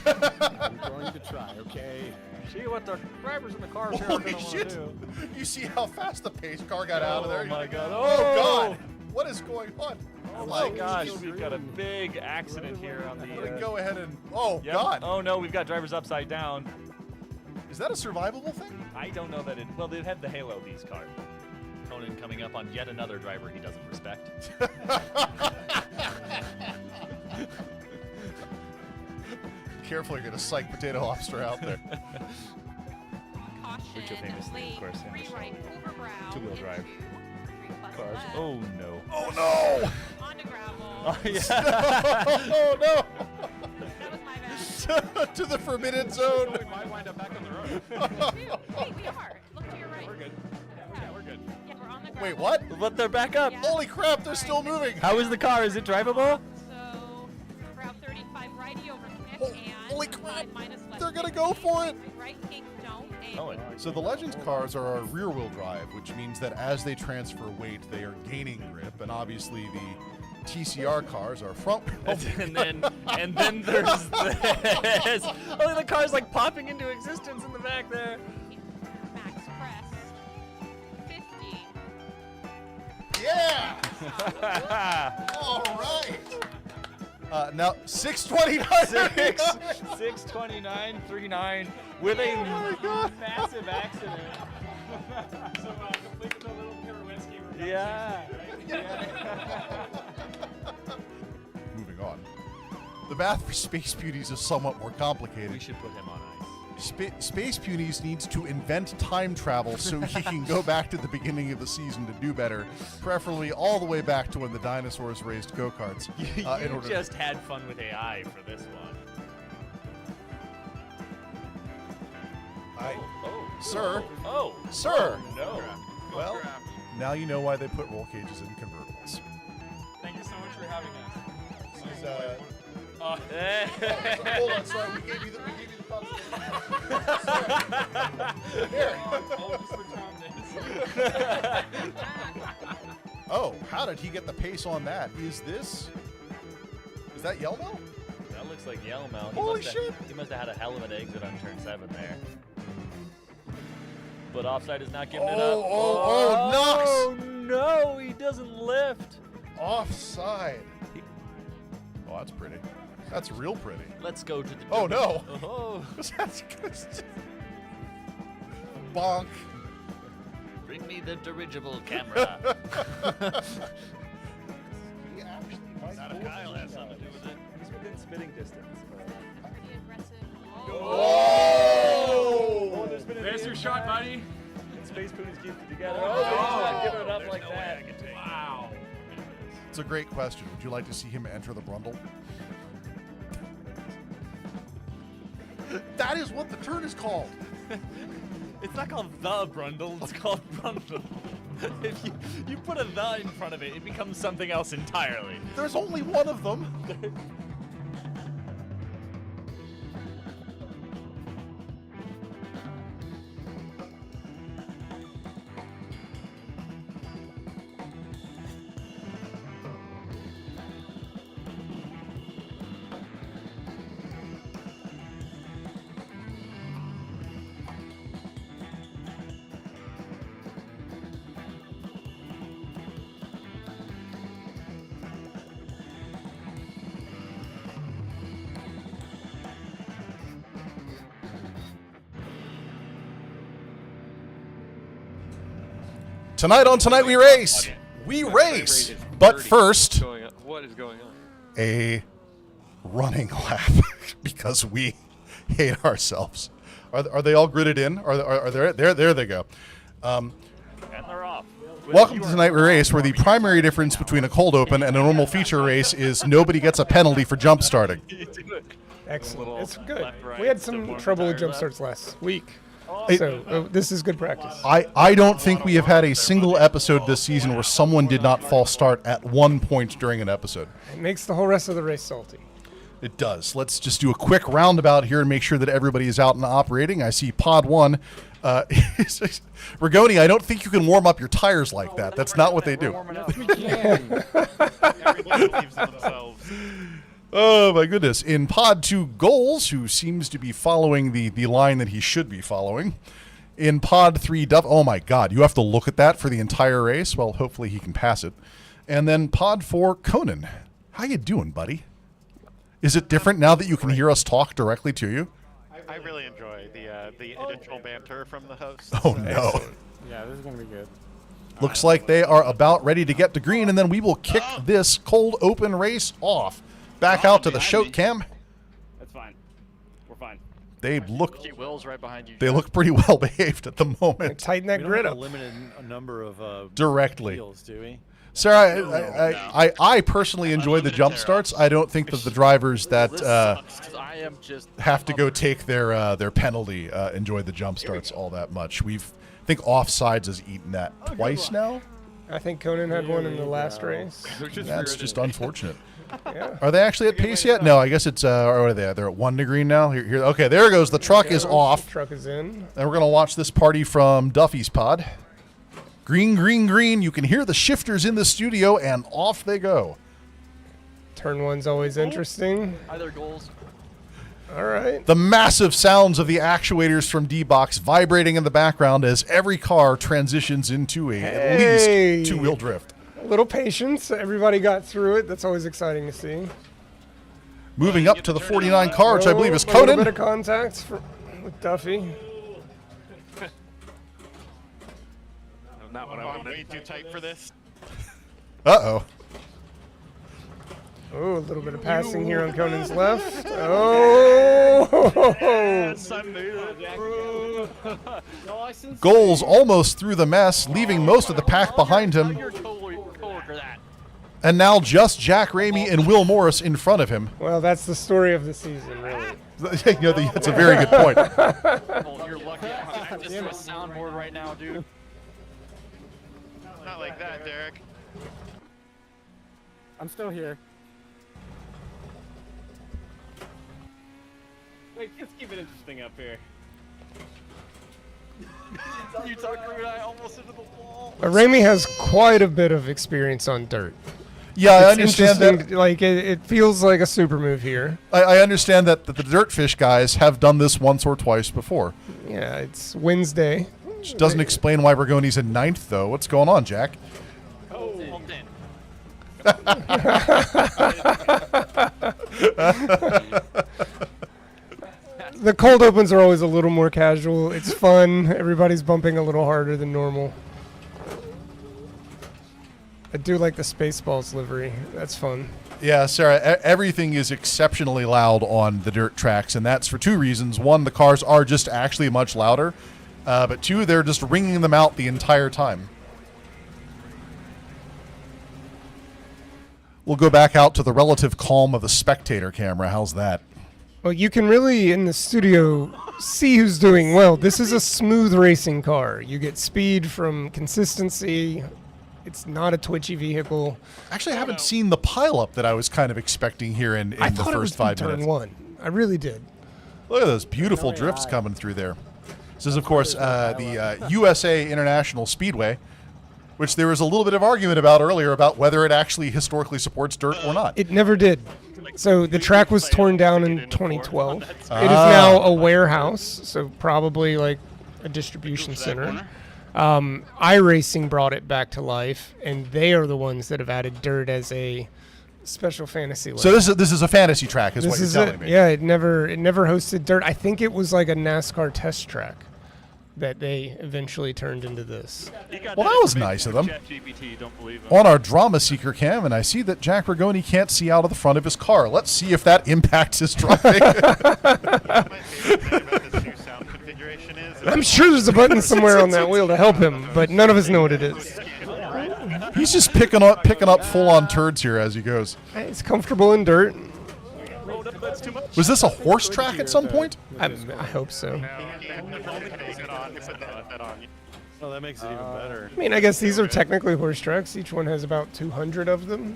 I'm going to try, okay? See what the drivers in the cars here are Holy going to want shit! to do. You see how fast the pace car got out of there? Oh my god. Oh god! What is going on? Oh my gosh, we've got a big accident here on the... I'm gonna go ahead and... Oh Yep. god! Oh no, we've got drivers upside down. Is that a survivable thing? I don't know that it... Well, they have the Halo, these cars. Conan coming up on yet another driver he doesn't respect. Careful, you're gonna psych Potato Lobster out there. Which are famously, of course, two-wheel drive cars. Left. Oh no. Oh no! Onto gravel. Oh yeah. Oh no! That was my bad. To the forbidden zone. We might wind up back on the road. Wait, we are. Look to your right. We're good. Yeah, we're good. Yeah, we're on the gravel. Wait, what? But they're back up. Yeah. Holy crap, they're still moving! How is the car? Is it drivable? So, Route 35 righty over kick Oh, and holy crap. minus left. They're gonna go for it! Right kick, don't. And Oh, So the Legends cars are rear-wheel drive, which means that as they transfer weight, they are gaining grip, and obviously the TCR cars are front. and then there's this. Oh, the car's like popping into existence in the back there. max press. 50. Yeah! All right. Now 629. 629.39 with a massive accident. So complete with a little Pirowinsky. Yeah. Moving on. The math for Space Beauties is somewhat more complicated. We should put him on ice. Space Beauties needs to invent time travel so he can go back to the beginning of the season to do better, preferably all the way back to when the dinosaurs raced go-karts. You just had fun with AI for this one. Sir, Oh. sir. No. Well, now you know why they put roll cages in convertibles. Thank you so much for having us. This is, Eh. hold on, sorry, we gave you the Here. Oh, how did he get the pace on that? Is that Yelmo? That looks like Yelmo. Holy shit. He must have had a hell of an exit on turn 7 there. But offside is not giving it up. Oh, no, he doesn't lift. Offside. Oh, that's pretty. That's real pretty. Let's go to the... Oh, no. Oh. That's good. Bonk. Bring me the dirigible camera. He actually might Not if Kyle has something to do with it. He's within spitting distance. Pretty aggressive. Oh! There's been There's your shot, buddy. And Space Ponies keep it together. Oh, he's not giving it up there's like no way that. I can take Wow. It's a great question. Would you like to see him enter the Brundle? That is what the turn is called. It's not called the Brundle, it's called Brundle. If you put a the in front of it, it becomes something else entirely. There's only one of them. Tonight on Tonight We Race, we race. But first, What is going on? a running lap because we hate ourselves. Are they all gridded in? Are there they go. And they're off. Welcome to Tonight We Race, where the primary difference between a cold open and a normal feature race is nobody gets a penalty for jump starting. Excellent. It's good. left, right, We had so some form trouble with entire jump left. starts last week. It- So this is good practice. I don't think we have had a single episode this season where someone did not false start at one point during an episode. It makes the whole rest of the race salty. It does. Let's just do a quick roundabout here and make sure that everybody is out and operating. I see Pod 1. Rigoni, I don't think you can warm up your tires like that. That's not what they do. Everybody believes in themselves. Oh, my goodness. In Pod 2, Goals, who seems to be following the line that he should be following. In Pod 3, Duff. Oh, my God. You have to look at that for the entire race? Well, hopefully he can pass it. And then Pod 4, Conan. How you doing, buddy? Is it different now that you can hear us talk directly to you? I really enjoy the initial banter from the host. Oh, no. Yeah, this is going to be good. Looks like they are about ready to get to green, and then we will kick this cold open race off. Back out to the show cam. That's fine. We're fine. They look Will's right behind you. they look pretty well behaved at the moment. Tighten that grid up. limited number of Directly. wheels, do we? Sarah, I personally enjoy the jump starts. I don't think that the drivers that I am just have to go take their penalty enjoy the jump starts all that much. I think Offsides has eaten that twice now. I think Conan had one in the last race. That's just unfortunate. Yeah. Are they actually at pace yet? No, I guess it's. Or are they? They're at 1 degree now. Here. Okay, there it goes. The truck is off. The truck is in. And we're gonna watch this party from Duffy's pod. Green, green, green. You can hear the shifters in the studio, and off they go. Turn one's always interesting. either goals. All right. The massive sounds of the actuators from D-Box vibrating in the background as every car transitions into at least two-wheel drift. A little patience. Everybody got through it. That's always exciting to see. Moving up to the 49 car, which I believe is A little bit Conan. of contact with Duffy. Not what I wanted. Way too tight for this. Uh-oh. Oh, a little bit of passing here on Conan's left. Oh! Goals almost through the mess, leaving most of the pack behind him. And now just Jack Ramie and Will Morris in front of him. Well, that's the story of the season, really. That's a very good point. You're lucky. I'm just on a soundboard right now, dude. Not like that, Derek. I'm still here. Wait, let's keep it interesting up here. You talked Rude I almost into the wall. Ramie has quite a bit of experience on dirt. Yeah, I It's understand interesting, that. Like, it feels like a super move here. I understand that the Dirtfish guys have done this once or twice before. Yeah, it's Wednesday. Which doesn't explain why Bergoni's in 9th, though. What's going on, Jack? The cold opens are always a little more casual. It's fun. Everybody's bumping a little harder than normal. I do like the Spaceballs livery. That's fun. Yeah, Sarah, everything is exceptionally loud on the dirt tracks, and that's for two reasons. One, the cars are just actually much louder. But two, they're just ringing them out the entire time. We'll go back out to the relative calm of the spectator camera. How's that? Well, you can really, in the studio, see who's doing well. This is a smooth racing car. You get speed from consistency. It's not a twitchy vehicle. Actually, I haven't seen the pileup that I was kind of expecting here in I the thought it was first 5 turn minutes. one. I really did. Look at those beautiful drifts coming through there. This is, of course, the USA International Speedway, which there was a little bit of argument about earlier about whether it actually historically supports dirt or not. It never did. So the track was torn down in 2012. It is now a warehouse, so probably like a distribution center. iRacing brought it back to life, and they are the ones that have added dirt as a special fantasy lane. So this is a fantasy track, is what you're telling me. Yeah, it never hosted dirt. I think it was like a NASCAR test track that they eventually turned into this. Well, that was nice of them. On our drama seeker cam, and I see that Jack Rigoni can't see out of the front of his car. Let's see if that impacts his driving. I'm sure there's a button somewhere on that wheel to help him, but none of us know what it is. He's just picking up full-on turds here as he goes. It's comfortable in dirt. Was this a horse track at some point? I hope so. Oh, that makes it even better. I mean, I guess these are technically horse tracks. Each one has about 200 of them.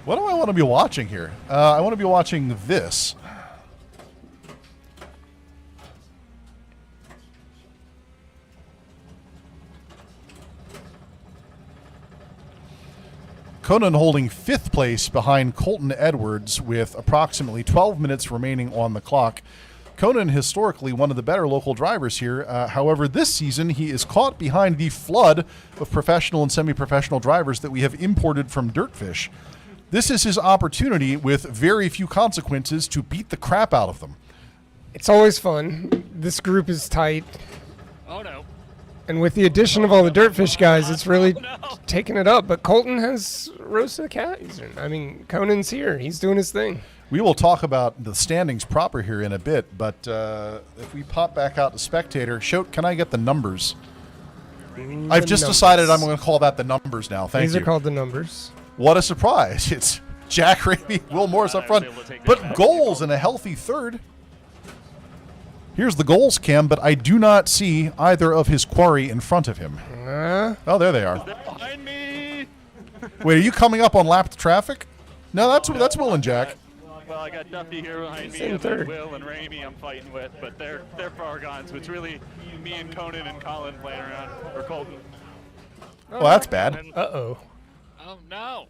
What do I want to be watching here? I want to be watching this. Conan holding 5th place behind Colton Edwards with approximately 12 minutes remaining on the clock. Conan, historically one of the better local drivers here. However, this season he is caught behind the flood of professional and semi-professional drivers that we have imported from Dirtfish. This is his opportunity with very few consequences to beat the crap out of them. It's always fun. This group is tight. Oh no. And with the addition of all the Dirtfish guys, it's really taking it up. But Colton has rose to the occasion. I mean, Conan's here. He's doing his thing. We will talk about the standings proper here in a bit, but if we pop back out to Spectator, Shote, can I get the numbers? I've just decided I'm going to call that the numbers now. Thank These you. are called the numbers. What a surprise. It's Jack Ramie, Will Morris up front, but goals in a healthy third. Here's the goals cam, but I do not see either of his quarry in front of him. Oh, there they are. Behind me. Wait, are you coming up on lapped traffic? No, that's Will and Jack. Well, I got Duffy here behind me, in and third. Will and Ramie I'm fighting with, but they're far gone, so it's really me and Conan and Colin playing around, or Colton. Well, that's bad. Uh-oh. Oh no.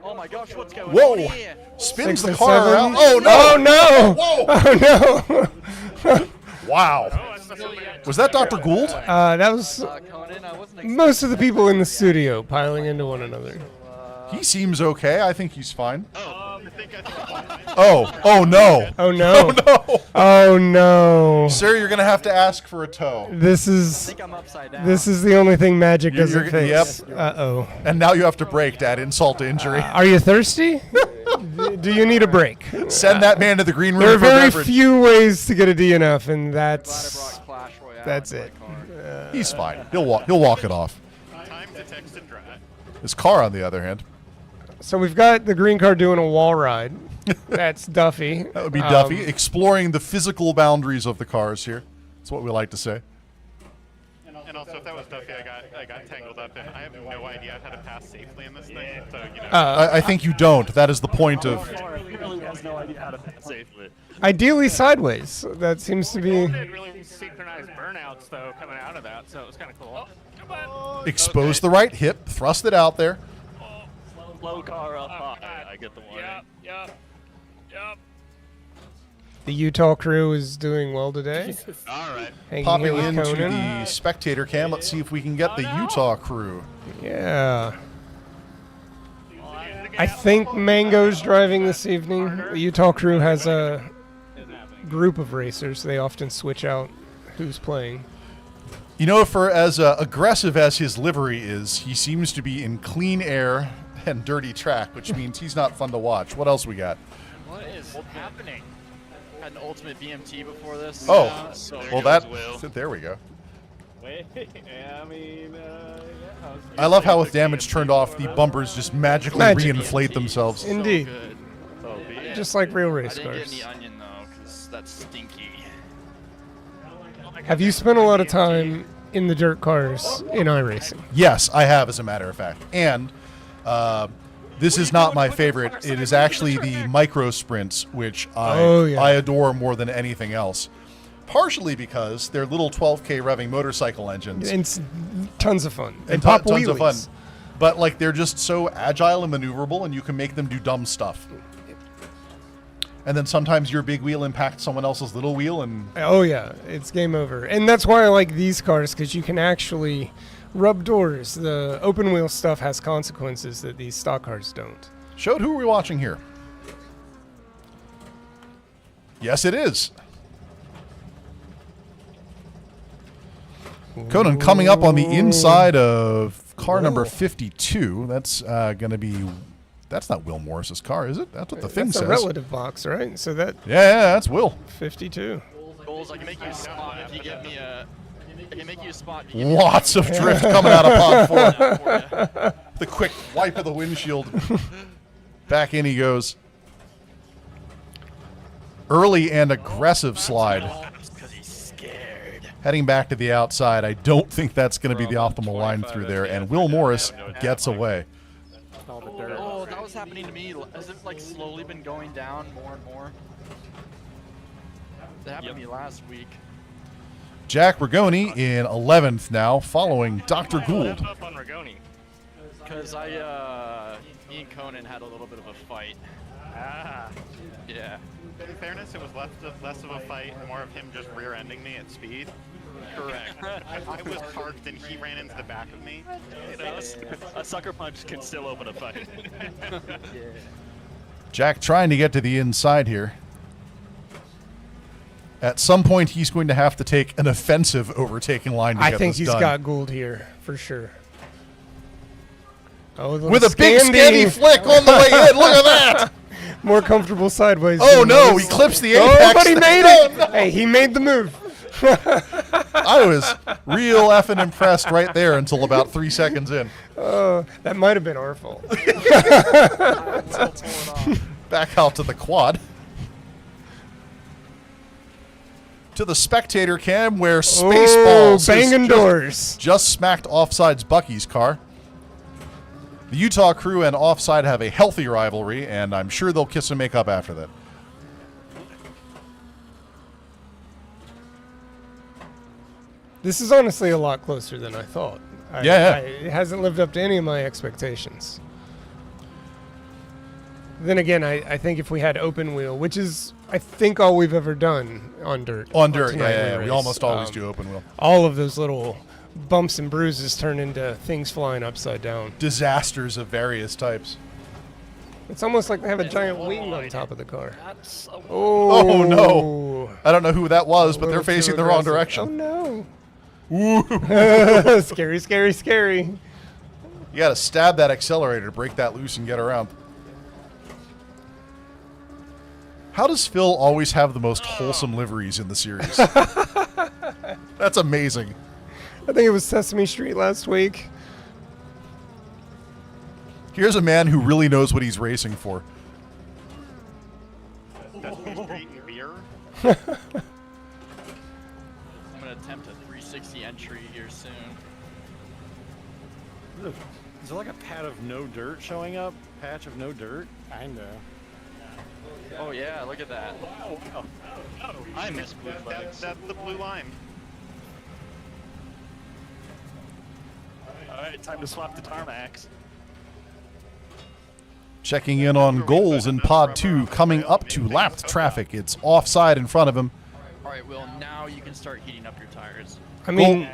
Oh my gosh, what's going Whoa! on here? Spins 6 the and car 7. around. Oh, no! Oh, no! Whoa! Oh, no! Wow. Was that Dr. Gould? That was most of the people in the studio piling into one another. He seems okay. I think he's fine. I think Oh no. Oh, no. No. Oh, no. Sir, you're going to have to ask for a tow. This is I'm upside down. this is the only thing magic You're- doesn't you're- fix. yep. Uh-oh. And now you have to brake to add insult to injury. Are you thirsty? Do you need a break? Send that man to the green room There are for very beverage. few ways to get a DNF, and that's it. He's fine. He'll walk it off. Time to text and drive. His car, on the other hand, So we've got the green car doing a wall ride. That's Duffy. that would be Duffy, exploring the physical boundaries of the cars here. That's what we like to say. And also, if that was Duffy, I got tangled up in. I have no idea how to pass safely in this thing, so you know. I think you don't. That is the point of. He really has no idea how to pass safely. Ideally sideways. That seems to be. Did really synchronized burnouts though coming out of that, so it was kind of cool. Come on. Expose the right hip, thrust it out there. Low car up high. I get the warning. Yep. The Utah crew is doing well today. All right. Hanging Popping here with into Conan. the spectator cam. Let's see if we can get the Utah crew. Yeah. I think Mango's driving this evening. The Utah crew has a group of racers. They often switch out who's playing. You know, for as aggressive as his livery is, he seems to be in clean air and dirty track, which means he's not fun to watch. What else we got? What is happening? Had an ultimate BMT before this. Oh, so well, there we go. Wait, I mean, I love how with damage turned off, the bumpers just magically Magic. reinflate themselves. Indeed. So good. Just like real race I didn't get cars. any onion though, because that's stinky. Have you spent a lot of time in the dirt cars in iRacing? Yes, I have, as a matter of fact. And this is not my favorite. It is actually the micro sprints, which I adore more than anything else. Partially because they're little 12K revving motorcycle engines. It's tons of fun. And pop tons of fun. wheelies. But like they're just so agile and maneuverable, and you can make them do dumb stuff. And then sometimes your big wheel impacts someone else's little wheel, and Oh yeah, it's game over. And that's why I like these cars, because you can actually rub doors. The open wheel stuff has consequences that these stock cars don't. Showed who are we watching here? Yes, it is. Conan coming up on the inside of car number 52. That's going to be... That's not Will Morris's car, is it? That's what the thing That's says. a relative box, right? So that Yeah, that's Will. 52. Goals, I can make you a spot if you give me a. I can make you a spot. If you give me Lots of drift coming out of pod 4. for you. The quick wipe of the windshield. Back in he goes. Early and aggressive slide. Because he's scared. Heading back to the outside. I don't think that's going to be the optimal line through there. And Will Morris gets away. Oh, that was happening to me. Has it like slowly been going down more and more? That happened to me last week. Jack Rigoni in 11th now, following Dr. Gould. Up on Rigoni. Because me and Conan had a little bit of a fight. Ah. Yeah. In fairness, it was less of a fight, more of him just rear-ending me at speed. Correct. I was parked and he ran into the back of me. You know, a sucker punch can still open a fight. Jack trying to get to the inside here. At some point, he's going to have to take an offensive overtaking line to I get think this he's done. got Gould here for sure. Oh, With a big scanty flick on the way in. Look at that. More comfortable sideways. Oh, no. Nice. He clips the Oh, apex. but he made it. Hey, he made the move. I was real effing impressed right there until about 3 seconds in. That might have been our fault. Back out to the quad. To the spectator cam where Spaceballs banging doors. just smacked Offside's Bucky's car. The Utah crew and Offside have a healthy rivalry, and I'm sure they'll kiss and make up after that. This is honestly a lot closer than I thought. Yeah. It hasn't lived up to any of my expectations. Then again, I think if we had open wheel, which is, I think, all we've ever done on dirt. On dirt, Tonight yeah. We race, almost always do open wheel. all of those little bumps and bruises turn into things flying upside down. Disasters of various types. It's almost like they have a giant wing on top of the car. That's a Oh, no. I don't know who that was, but they're Little too facing the wrong aggressive. direction. Oh, no. Scary, scary, scary. You got to stab that accelerator, break that loose, and get around. How does Phil always have the most wholesome liveries in the series? That's amazing. I think it was Sesame Street last week. Here's a man who really knows what he's racing for. Sesame Street and beer. I'm gonna attempt a 360 entry here soon. Is there like a patch of no dirt showing up? Patch of no dirt? Kinda. Oh yeah, look at that. I miss blue flags. That's the blue line. All right, time to swap the tarmacs. Checking in on goals in Pod 2, coming up to lapped traffic. It's Offside in front of him. All right, Will. Now you can start heating up your tires. I mean,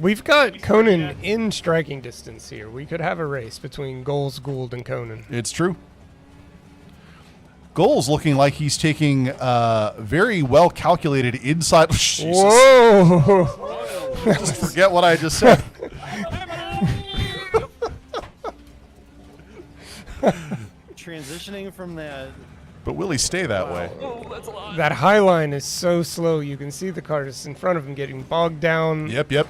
we've got Conan in striking distance here. We could have a race between Goals, Gould, and Conan. It's true. Goals looking like he's taking very well calculated inside. Jesus. Whoa! Just forget what I just said. Transitioning from that. But will he stay that way? That high line is so slow. You can see the cars in front of him getting bogged down. Yep. It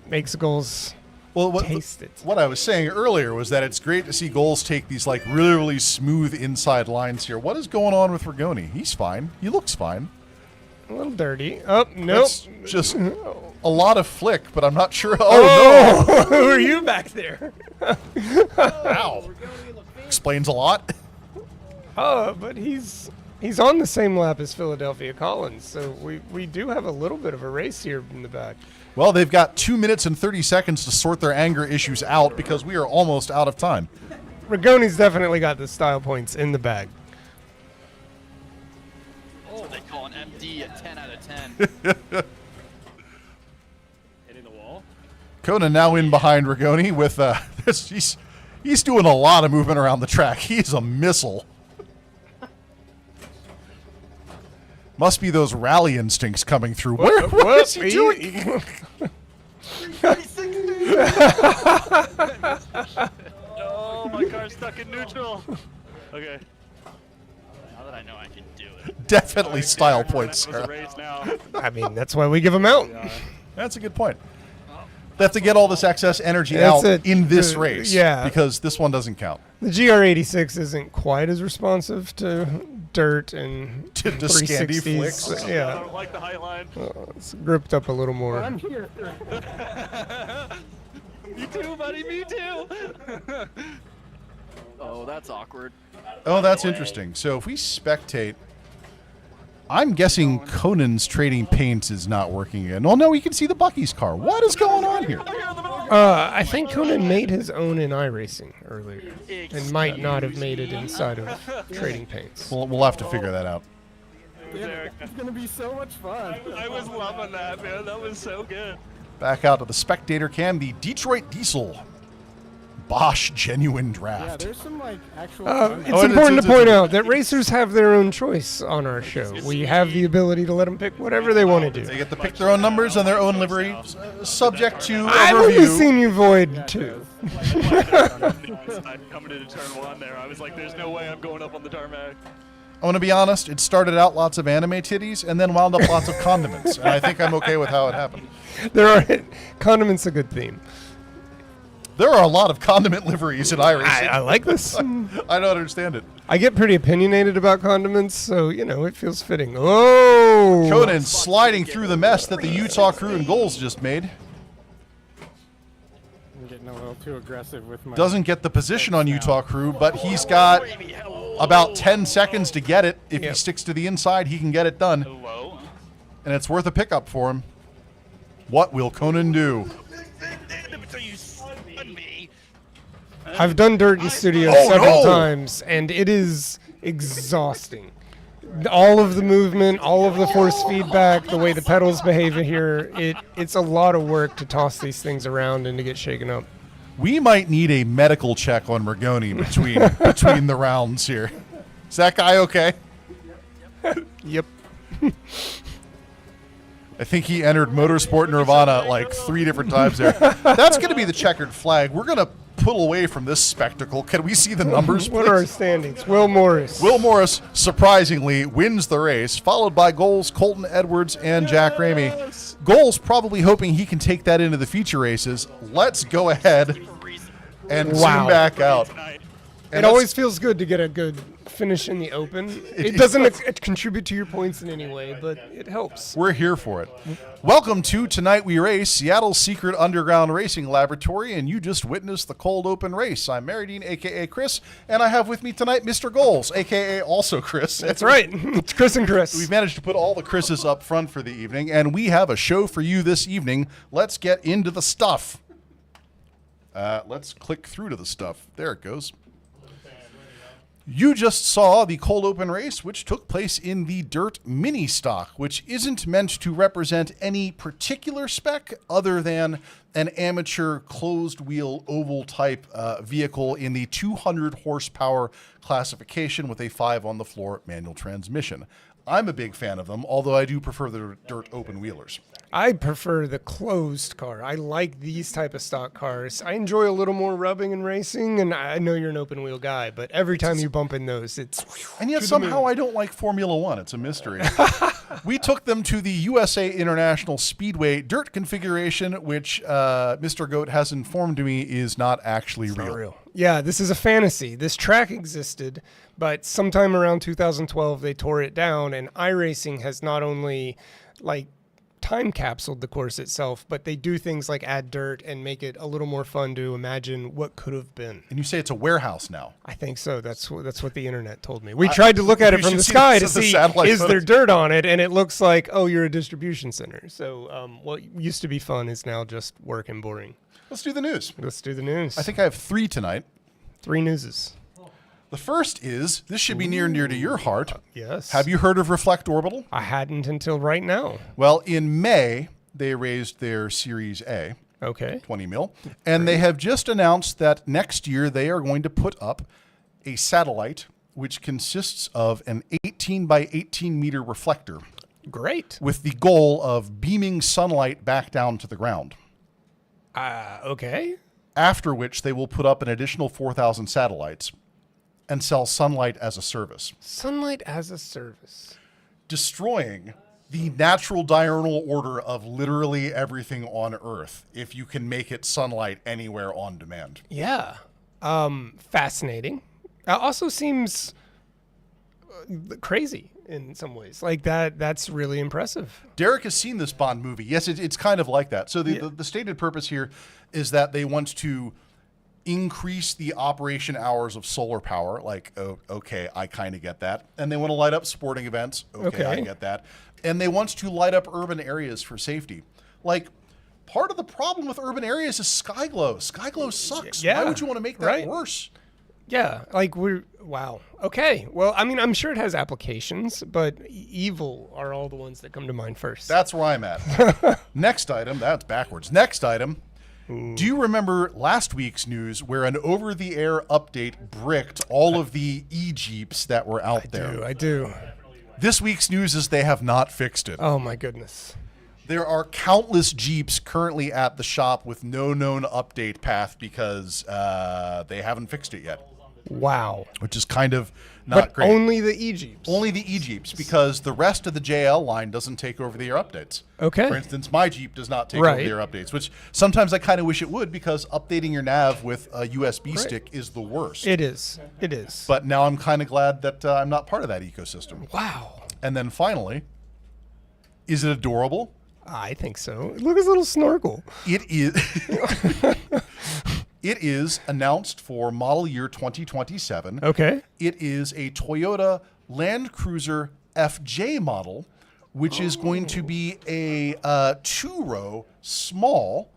makes Goals Well, taste it. what I was saying earlier was that it's great to see Goals take these like really, really smooth inside lines here. What is going on with Rigoni? He's fine. He looks fine. A little dirty. Oh, nope. It's just a lot of flick, but I'm not sure. Oh, no. Who are you back there? Ow. Explains a lot. But he's on the same lap as Philadelphia Collins, so we do have a little bit of a race here in the back. Well, they've got 2 minutes and 30 seconds to sort their anger issues out because we are almost out of time. Rigoni's definitely got the style points in the bag. Oh, they call an MD a 10 out of 10. Hitting the wall. Conan now in behind Rigoni with he's doing a lot of movement around the track. He's a missile. Must be those rally instincts coming through. What is he doing? Oh, my car's stuck in neutral. Okay. Now that I know I can do it. Definitely style points, There's a Sarah. race now. I mean, that's why we give them out. That's a good point. They have to get all this excess energy That's out it. in this race. Yeah. Because this one doesn't count. The GR86 isn't quite as responsive to dirt and To Scandi 360s. flicks. I Yeah, don't like the high line. it's gripped up a little more. I'm here. Me too, buddy. Me too. Oh, that's awkward. Oh, that's interesting. So if we spectate, I'm guessing Conan's trading paints is not working again. Oh, no, you can see the Bucky's car. What is going on here? I'm here in the middle of I think Conan made his own in iRacing earlier, and might not have made it inside of Trading Paints. We'll have to figure that out. It's gonna be so much fun. I was loving that, man. That was so good. Back out to the spectator cam, the Detroit Diesel Bosch Genuine Yeah, Draft. there's some like actual. It's Oh, important to it's- point out that racers have their own choice on our show. We have the ability to let them pick whatever they want to They do. get to pick their own numbers and their own livery, subject to I've a only review. seen you void too. Coming into turn 1 there, I was like, there's no way I'm going up on the tarmac. I want to be honest, it started out lots of anime titties and then wound up lots of condiments. And I think I'm okay with how it happened. There are condiments a good theme. There are a lot of condiment liveries in iRacing. I like this. I don't understand it. I get pretty opinionated about condiments, so it feels fitting. Oh, Conan sliding through the mess that the Utah crew and goals just made. I'm getting a little too aggressive with my. Doesn't get the position on Utah crew, but he's got about 10 seconds to get it. If he Yep. sticks to the inside, he can get it done. Hello? And it's worth a pickup for him. What will Conan do? I've done dirt in studio Oh, several no! times, and it is exhausting. All of the movement, all of the force feedback, the way the pedals behave here, it's a lot of work to toss these things around and to get shaken up. We might need a medical check on Rigoni between the rounds here. Is that guy okay? Yep. I think he entered Motorsport Nirvana like 3 different times there. That's going to be the checkered flag. We're going to pull away from this spectacle. Can we see the numbers, What are our please? standings? Will Morris. Will Morris, surprisingly, wins the race, followed by Goals, Colton Edwards, and Jack Ramie. Goals probably hoping he can take that into the feature races. Let's go ahead and Wow. zoom back out. It always feels good to get a good finish in the open. It doesn't contribute to your points in any way, but it helps. We're here for it. Welcome to Tonight We Race, Seattle's secret underground racing laboratory, and you just witnessed the cold open race. I'm Maridine, a.k.a. Chris, and I have with me tonight Mr. Goals, a.k.a. also Chris. That's right. It's Chris and Chris. We've managed to put all the Chris's up front for the evening, and we have a show for you this evening. Let's get into the stuff. Let's click through to the stuff. There it goes. You just saw the cold open race, which took place in the Dirt Mini Stock, which isn't meant to represent any particular spec other than an amateur closed wheel oval type vehicle in the 200 horsepower classification with a 5 on the floor manual transmission. I'm a big fan of them, although I do prefer the dirt open wheelers. I prefer the closed car. I like these type of stock cars. I enjoy a little more rubbing and racing, and I know you're an open wheel guy, but every time you bump in those, it's... And yet to the somehow moon. I don't like Formula One. It's a mystery. We took them to the USA International Speedway dirt configuration, which Mr. Goat has informed me is not actually real. Yeah, this is a fantasy. This track existed, but sometime around 2012 they tore it down, and iRacing has not only time capsuled the course itself, but they do things like add dirt and make it a little more fun to imagine what could have been. And you say it's a warehouse now. I think so. That's what the internet told me. We tried to look at it you from should the see sky the to see satellite is there photos. dirt on it, and it looks like, oh, you're a distribution center. So what used to be fun is now just work and boring. Let's do the news. Let's do the news. I think I have 3 tonight. 3 newses. The first is, this should be near and dear to your heart. Yes. Have you heard of Reflect Orbital? I hadn't until right now. Well, in May, they raised their Series A, Okay. 20 mil, and they have just announced that next year they are going to put up a satellite which consists of an 18 by 18 meter reflector Great. with the goal of beaming sunlight back down to the ground. Okay. After which they will put up an additional 4,000 satellites and sell sunlight as a service, Sunlight as a service. destroying the natural diurnal order of literally everything on Earth if you can make it sunlight anywhere on demand. Yeah. Fascinating. Also seems crazy in some ways. Like that's really impressive. Derek has seen this Bond movie. Yes, it's kind of like that. So the stated purpose here is that they want to increase the operation hours of solar power. Like, oh, okay, I kind of get that. And they want to light up sporting events. Okay, I Okay. get that. And they want to light up urban areas for safety. Like, part of the problem with urban areas is sky glow. Sky glow sucks. Yeah, Why would you want to make that right. worse? Yeah, like wow. Okay, well, I mean, I'm sure it has applications, but evil are all the ones that come to mind first. That's where I'm at. Next item, that's backwards. Next item. Do you remember last week's news where an over-the-air update bricked all of the e-Jeeps that were out there? I do. This week's news is they have not fixed it. Oh my goodness. There are countless Jeeps currently at the shop with no known update path because they haven't fixed it yet. Wow. Which is kind of not But great. only the e-Jeeps. Only the e-Jeeps, because the rest of the JL line doesn't take over-the-air updates. Okay. For instance, my Jeep does not take Right. over-the-air updates, which sometimes I kind of wish it would, because updating your nav with a USB stick is the worst. It is. It is. But now I'm kind of glad that I'm not part of that ecosystem. Wow. And then finally, is it adorable? I think so. Look at his little snorkel. It is. It is announced for model year 2027. Okay. It is a Toyota Land Cruiser FJ model, which is going to be a two-row small,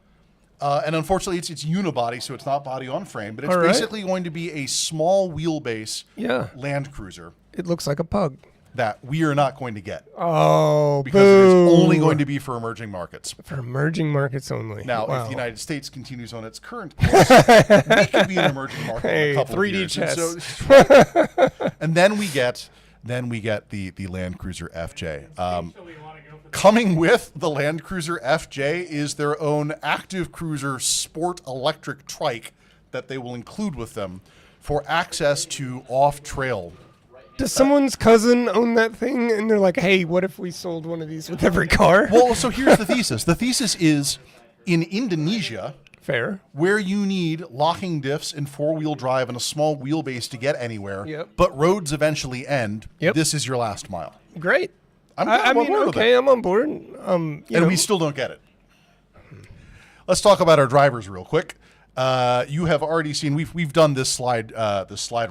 and unfortunately it's unibody, so it's not body on frame, but it's All right. basically going to be a small wheelbase Yeah. Land Cruiser It looks like a pug. that we are not going to get Oh, because it is boo. only going to be for emerging markets. For emerging markets only. Now, Wow. if the United States continues on its current course, we could be an emerging market Hey, in a couple 3D of years. chess. And then we get the Land Cruiser FJ. Coming with the Land Cruiser FJ is their own active cruiser sport electric trike that they will include with them for access to off-trail. Does someone's cousin own that thing? And they're like, hey, what if we sold one of these with every car? Well, so here's the thesis. The thesis is in Indonesia, Fair. where you need locking diffs and four-wheel drive and a small wheelbase to get anywhere, Yep. but roads eventually end, Yep. this is your last mile. Great. I'm I on mean, board with okay, it. I'm on board. You And know, we still don't get it. Let's talk about our drivers real quick. You have already seen we've done this slide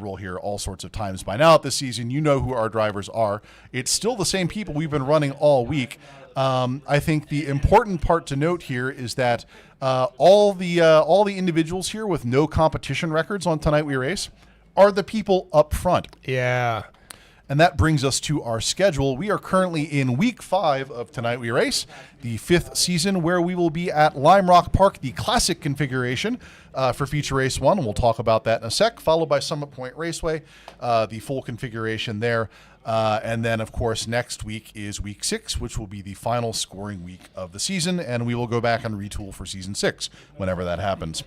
roll here all sorts of times by now this season. You know who our drivers are. It's still the same people we've been running all week. I think the important part to note here is that all the individuals here with no competition records on Tonight We Race are the people up front. yeah. And that brings us to our schedule. We are currently in week 5 of Tonight We Race, the 5th season, where we will be at Lime Rock Park, the classic configuration for Feature Race 1. And we'll talk about that in a sec, followed by Summit Point Raceway, the full configuration there. And then, of course, next week is week 6, which will be the final scoring week of the season. And we will go back and retool for season 6 whenever that happens.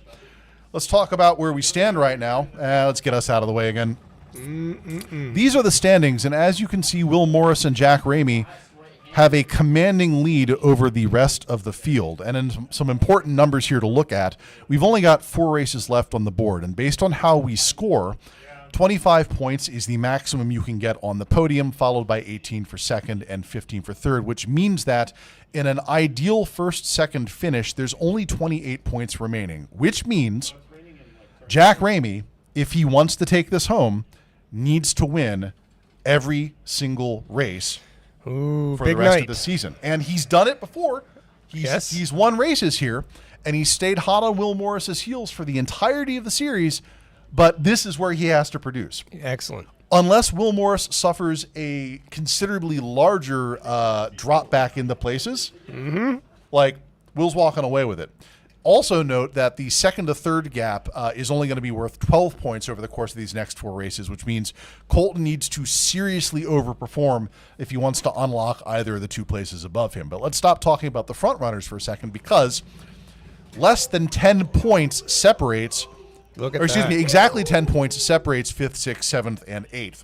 Let's talk about where we stand right now. Let's get us out of the way again. These are the standings, and as you can see, Will Morris and Jack Ramie have a commanding lead over the rest of the field. And in some important numbers here to look at, we've only got 4 races left on the board, and based on how we score, 25 points is the maximum you can get on the podium, followed by 18 for second and 15 for third, which means that in an ideal first-second finish, there's only 28 points remaining, which means Jack Ramie, if he wants to take this home, needs to win every single race Ooh, for big the rest night. of the season. And he's done it before. Yes. He's won races here, and he's stayed hot on Will Morris's heels for the entirety of the series, but this is where he has to produce. Excellent. Unless Will Morris suffers a considerably larger drop back into places, like Will's walking away with it. Also note that the second to third gap is only going to be worth 12 points over the course of these next 4 races, which means Colton needs to seriously overperform if he wants to unlock either of the 2 places above him. But let's stop talking about the front runners for a second, because less than 10 points separates, Look at or excuse that. me, exactly 10 points separates 5th, 6th, 7th, and 8th.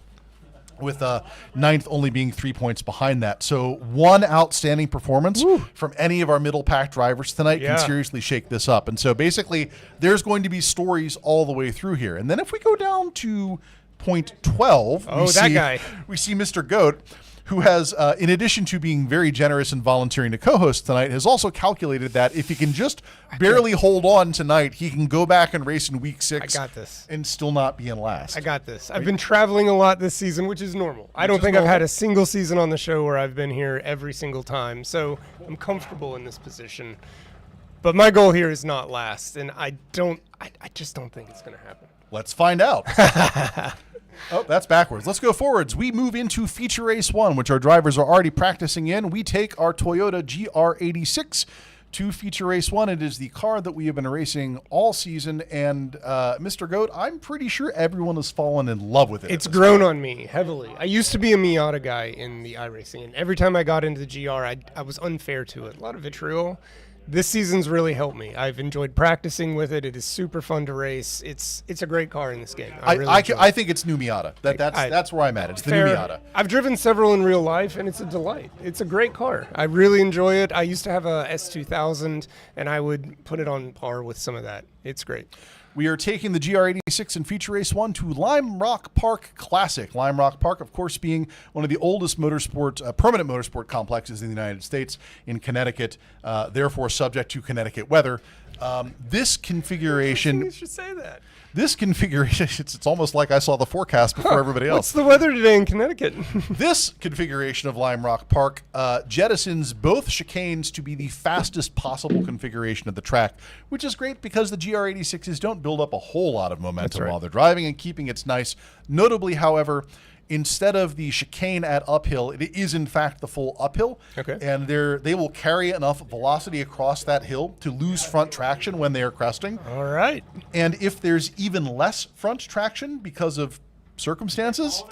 With 9th only being 3 points behind that. So one outstanding performance from any of our middle pack drivers tonight Yeah. can seriously shake this up. And so basically there's going to be stories all the way through here. And then if we go down to point 12, Oh, that guy. we see Mr. Goat, who has, in addition to being very generous and volunteering to co-host tonight, has also calculated that if he can just barely hold on tonight, he can go back and race in week 6 I got this. and still not be in last. I got this. I've been traveling a lot this season, which is normal. I don't is think I've had normal. a single season on the show where I've been here every single time, so I'm comfortable in this position. But my goal here is not last, and I just don't think it's going to happen. Let's find out. Oh, that's backwards. Let's go forwards. We move into Feature Race 1, which our drivers are already practicing in. We take our Toyota GR86 to Feature Race 1. It is the car that we have been racing all season, and Mr. Goat, I'm pretty sure everyone has fallen in love with it. It's grown on me heavily. I used to be a Miata guy in the iRacing, and every time I got into the GR, I was unfair to it. A lot of vitriol. This season's really helped me. I've enjoyed practicing with it. It is super fun to race. It's a great car in this game. I think it's new Miata. That's where I'm at. It's the new Miata. I've driven several in real life, and it's a delight. It's a great car. I really enjoy it. I used to have a S2000, and I would put it on par with some of that. It's great. We are taking the GR86 in Feature Race 1 to Lime Rock Park Classic. Lime Rock Park, of course, being one of the oldest motorsport, permanent motorsport complexes in the United States in Connecticut, therefore subject to Connecticut weather. This configuration... You should say that. This configuration, it's almost like I saw the forecast before everybody else. What's the weather today in Connecticut? This configuration of Lime Rock Park jettisons both chicanes to be the fastest possible configuration of the track, which is great because the GR86s don't build up a whole lot of momentum while they're driving and keeping it nice. Notably, however, instead of the chicane at uphill, it is in fact the full uphill. Okay. And they will carry enough velocity across that hill to lose front traction when they are cresting. All right. And if there's even less front traction because of circumstances,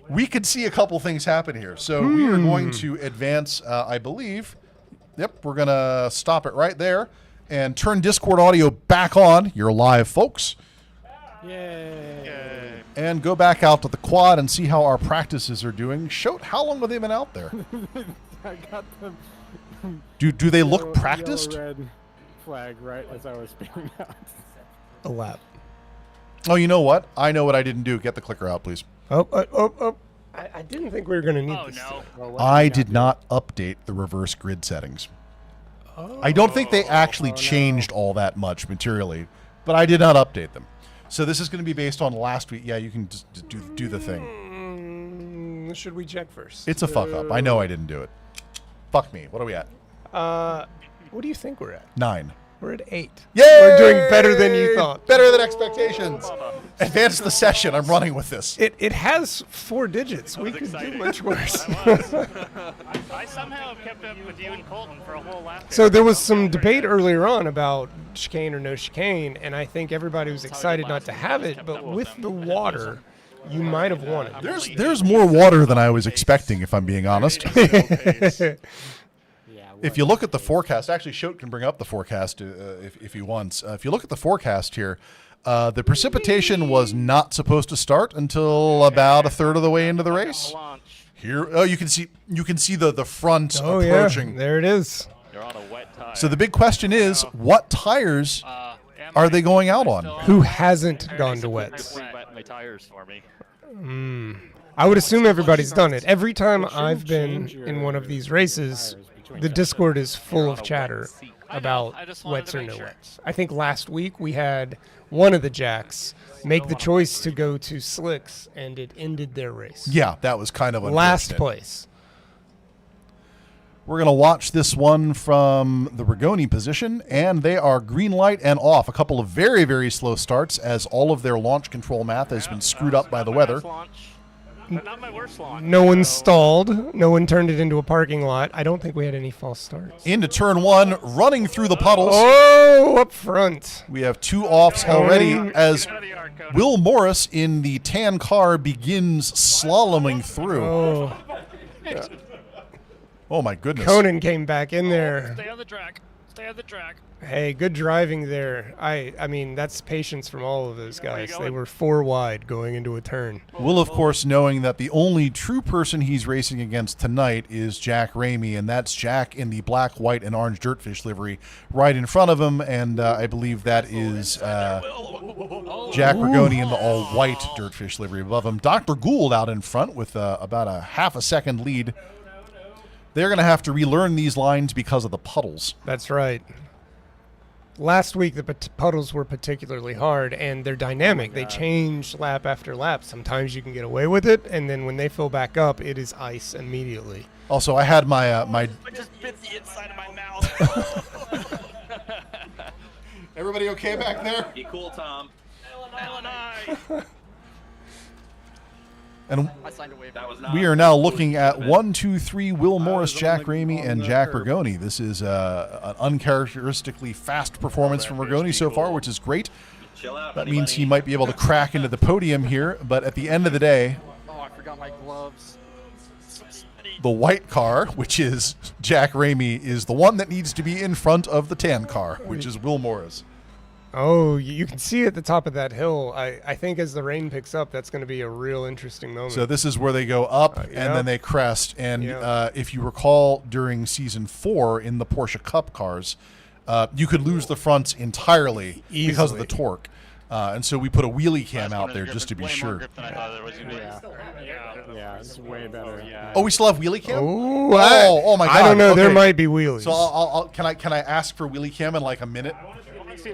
we could see a couple things happen here. So we are going to advance, I believe. Yep, we're going to stop it right there and turn Discord audio back on. You're live, folks. Yay. And go back out to the quad and see how our practices are doing. Shote, how long have they been out there? I got the Do they look practiced? yellow, red flag right as I was spinning out. A lap. Oh, you know what? I know what I didn't do. Get the clicker out, please. Oh. I didn't think we were going to need this. I did not update the reverse grid settings. I don't think they actually changed all that much materially, but I did not update them. So this is going to be based on last week. Yeah, you can just do the thing. Should we check first? It's a fuck up. I know I didn't do it. Fuck me. What are we at? What do you think we're at? 9. We're at 8. Yay! We're doing better than you thought. Better than expectations. Advance the session. I'm running with this. It has 4 digits. We could do much worse. I somehow have kept up with you and Colton for a whole lap. So there was some debate earlier on about chicane or no chicane, and I think everybody was excited not to have it, but with the water, you might have won it. There's more water than I was expecting, if I'm being honest. If you look at the forecast, actually, Shote can bring up the forecast if he wants. If you look at the forecast here, the precipitation was not supposed to start until about a third of the way into the race. Here, oh, you can see the front approaching. Yeah, there it is. You're on a wet tire. So the big question is, what tires are they going out on? Who hasn't gone to wets? Wet my tires for me. I would assume everybody's done it. Every time I've been in one of these races, the Discord is full of chatter about wets or no wets. I think last week we had one of the jacks make the choice to go to slicks, and it ended their race. Yeah, that was kind of unfortunate. Last place. We're going to watch this one from the Rigoni position, and they are green light and off. A couple of very, very slow starts as all of their launch control math has been screwed up by the weather. Not my worst launch. No one stalled. No one turned it into a parking lot. I don't think we had any false starts. Into turn 1, running through the puddles. Oh, up front. We have 2 offs already as Will Morris in the tan car begins slaloming through. Oh my goodness. Conan came back in there. Stay on the track. Stay on the track. Hey, good driving there. I mean, that's patience from all of those guys. They were 4 wide going into a turn. Will, of course, knowing that the only true person he's racing against tonight is Jack Ramie, and that's Jack in the black, white, and orange Dirtfish livery right in front of him, and I believe that is Jack Rigoni in the all-white Dirtfish livery above him. Dr. Gould out in front with about a half a second lead. They're going to have to relearn these lines because of the puddles. That's right. last week the puddles were particularly hard, and they're dynamic. They change lap after lap. Sometimes you can get away with it, and then when they fill back up, it is ice immediately. Also, I had my my. I just bit the inside of my mouth. Everybody okay back there? Be cool, Tom. And I signed a waiver. That was not. we are now looking at 1, 2, 3. Will Morris, Jack Ramie, and Jack Rigoni. This is an uncharacteristically fast performance from Rigoni so far, which is great. Chill out. That buddy, means buddy. he might be able to crack into the podium here, but at the end of the day, Oh, I forgot my gloves. the white car, which is Jack Ramie, is the one that needs to be in front of the tan car, which is Will Morris. Oh, you can see at the top of that hill. I think as the rain picks up, that's going to be a real interesting moment. So this is where they go up and yeah. then they crest. And Yeah. if you recall, during Season 4 in the Porsche Cup cars, you could lose the fronts entirely because of the Easily. torque. And so we put a wheelie cam out there just to be sure. Yeah, it's way better. Oh, we still have wheelie cam? Oh, my God. I don't know. There Okay. might be wheelies. So can I ask for wheelie cam in like a minute?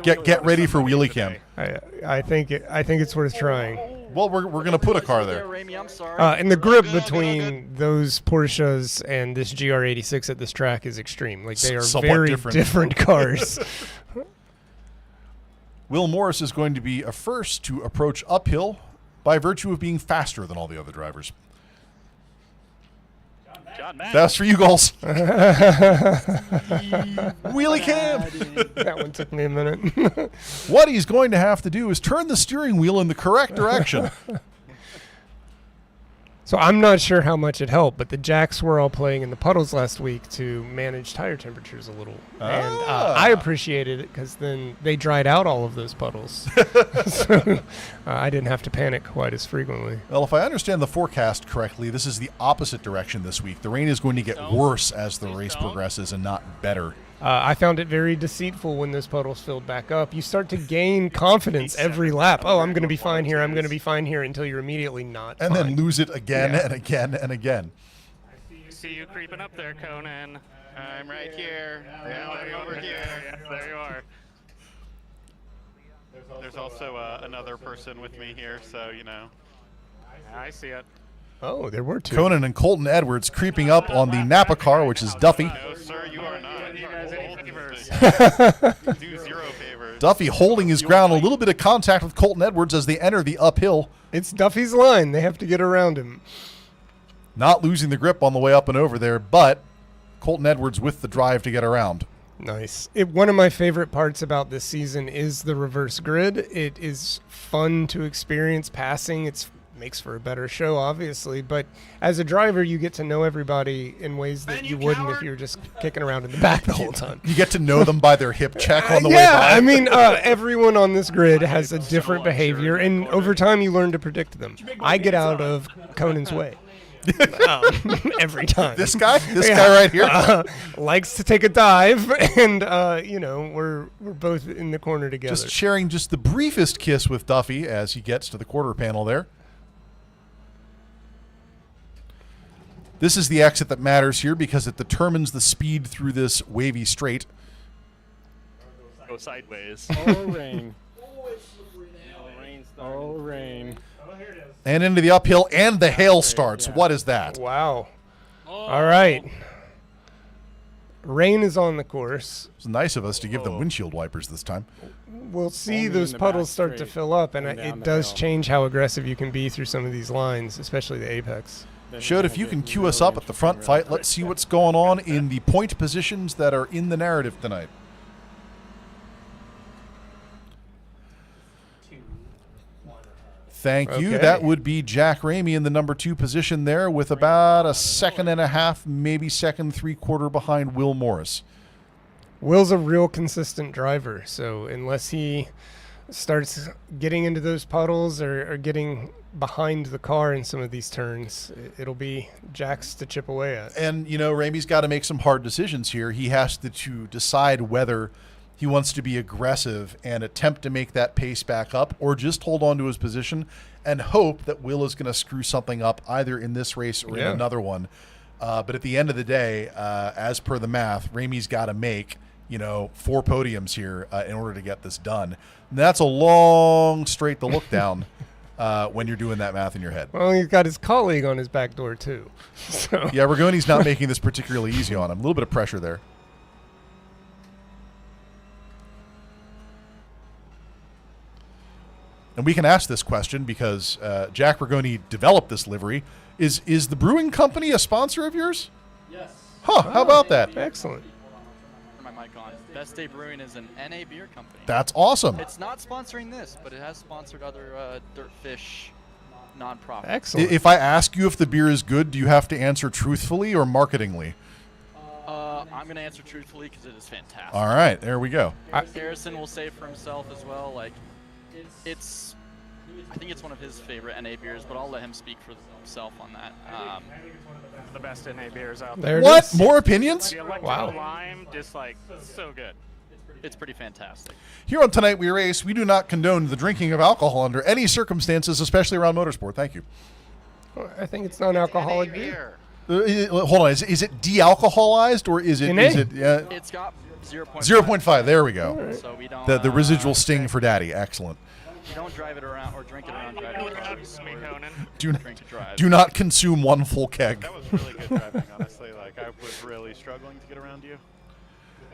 Get ready for wheelie cam. I think it's worth trying. Well, we're gonna put a car there. Ramie, I'm sorry. And the grip between those Porsches and this GR86 at this track is extreme. Like they are Somewhat very different. different cars. Will Morris is going to be a first to approach uphill by virtue of being faster than all the other drivers. That's for you, goals. Wheelie cam. That one took me a minute. What he's going to have to do is turn the steering wheel in the correct direction. So I'm not sure how much it helped, but the Jacks were all playing in the puddles last week to manage tire temperatures a little. And I appreciated it because then they dried out all of those puddles. So I didn't have to panic quite as frequently. Well, if I understand the forecast correctly, this is the opposite direction this week. The rain is going to get worse as the race progresses and not better. I found it very deceitful when those puddles filled back up. You start to gain confidence every lap. Oh, I'm going to be fine here. I'm going to be fine here until you're immediately not And fine. then lose it again and again and again. I see you creeping up there, Conan. I'm right here. I'm over here. There you are. There's also another person with me here, so you know. I see it. Oh, there were two. Conan and Colton Edwards creeping up on the Napa car, which is Duffy. No, sir, you are not. You guys any favors? Do zero favors. Duffy holding his ground, a little bit of contact with Colton Edwards as they enter the uphill. It's Duffy's line. They have to get around him. Not losing the grip on the way up and over there, but Colton Edwards with the drive to get around. Nice. One of my favorite parts about this season is the reverse grid. It is fun to experience passing. It makes for a better show, obviously, but as a driver, you get to know everybody in ways that you wouldn't if you were just kicking around in the back the whole time. You get to know them by their hip check on the way Yeah, by. I mean, everyone on this grid has a different behavior, and over time you learn to predict them. I get out of Conan's way. Every time. This guy right here, likes to take a dive, and we're both in the corner together. just sharing just the briefest kiss with Duffy as he gets to the quarter panel there. This is the exit that matters here because it determines the speed through this wavy straight. Go sideways. Oh, rain. Oh, rain. And into the uphill, and the hail starts. What is that? Wow. All right. Rain is on the course. It's nice of us to give them windshield wipers this time. We'll see Only those in the puddles back start to straight fill up, and and down it the does hill. change how aggressive you can be through some of these lines, especially the apex. Showed if you can cue us up at the front fight, let's see what's going on in the point positions that are in the narrative tonight. Thank you. Okay. That would be Jack Ramie in the number 2 position there with about a second and a half, maybe second 3/4 behind Will Morris. Will's a real consistent driver, so unless he starts getting into those puddles or getting behind the car in some of these turns, it'll be Jack's to chip away at. And, Ramie's got to make some hard decisions here. He has to decide whether he wants to be aggressive and attempt to make that pace back up or just hold on to his position and hope that Will is going to screw something up either in this race or in another one. But at the end of the day, as per the math, Ramie's got to make, 4 podiums here in order to get this done. And that's a long straight to look down when you're doing that math in your head. Well, he's got his colleague on his back door too. So. Yeah, Rigoni's not making this particularly easy on him. A little bit of pressure there. And we can ask this question because Jack Rigoni developed this livery. Is the brewing company a sponsor of yours? Yes. Huh, how about that? Excellent. My mic on. Best Day Brewing is an NA beer company. That's awesome. It's not sponsoring this, but it has sponsored other Dirtfish nonprofits. Excellent. If I ask you if the beer is good, do you have to answer truthfully or marketingly? I'm going to answer truthfully because it is fantastic. All right, there we go. Harrison will say for himself as well. Like, I think it's one of his favorite NA beers, but I'll let him speak for himself on that. The best NA beers out There there. it What? is. More opinions? The electro Wow. lime, just like so good. It's pretty fantastic. Here on Tonight We Race, we do not condone the drinking of alcohol under any circumstances, especially around motorsport. Thank you. I think it's non-alcoholic beer. Hold on, is it de-alcoholized or is it? NA? It's got 0.5. 0.5? There we go. So we don't. The residual sting for Daddy. Excellent. You don't drive it around or drink it around driving cars. Me, Conan. Drink to drive. Do not consume 1 full keg. That was really good driving, honestly. Like, I was really struggling to get around you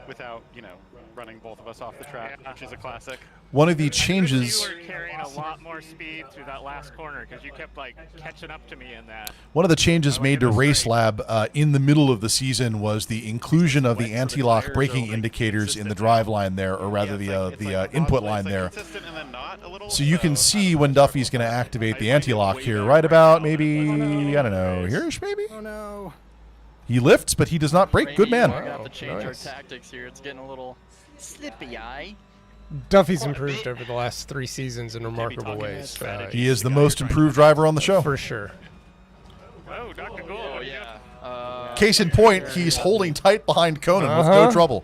without, running both of us off the track, which is a classic. One of the You changes. were carrying a lot more speed through that last corner because you kept like catching up to me in that. One of the changes made to it was Race great. Lab in the middle of the season was the inclusion of the anti-lock braking indicators in the drive line there, or rather the input line there. So you can see when Duffy's going to activate the anti-lock here, right about maybe, I don't know, here-ish maybe? Oh no. He lifts, but he does not brake. Good man. We're gonna have to change nice. our tactics here. It's getting a little slippy, eye. Duffy's improved over the last 3 seasons in remarkable ways. He is the most improved driver on the show. For sure. Oh, Dr. Gould. Oh yeah. Case in point, he's holding tight behind Conan with no Uh-huh. trouble.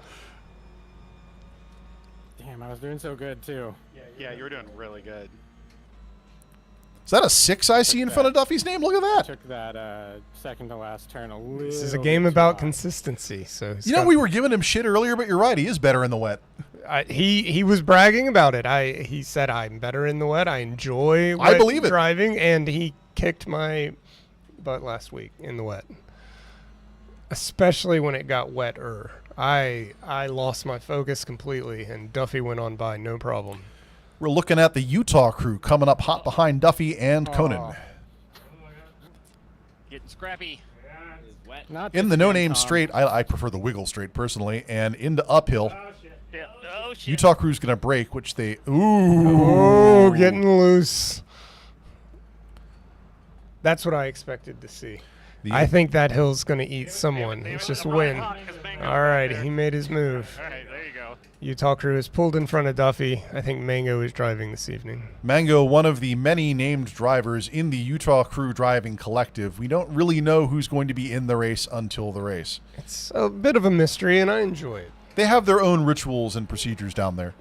Damn, I was doing so good too. Yeah, you were doing really good. Is that a 6 I see in front of Duffy's name? Look at that. Took that second to last turn a little. This is a bit game too about high. consistency. So he's You know, got- we were giving him shit earlier, but you're right. He is better in the wet. he was bragging about it. He said I'm better in the wet. I enjoy I wet believe it. driving, and he kicked my butt last week in the wet, especially when it got wetter. I lost my focus completely, and Duffy went on by no problem. We're looking at the Utah crew coming up hot behind Duffy and Conan. Aw. Getting scrappy. Not In just the no-name Tom. straight, I prefer the wiggle straight personally, and into uphill. Yeah. Oh shit. Utah crew's going to break, which they... Ooh. Oh, getting loose. That's what I expected to see. I think that hill's going to eat someone. It's just win. All right, he made his move. All right, there you go. Utah crew is pulled in front of Duffy. I think Mango is driving this evening. Mango, one of the many named drivers in the Utah crew driving collective. We don't really know who's going to be in the race until the race. It's a bit of a mystery, and I enjoy it. They have their own rituals and procedures down there.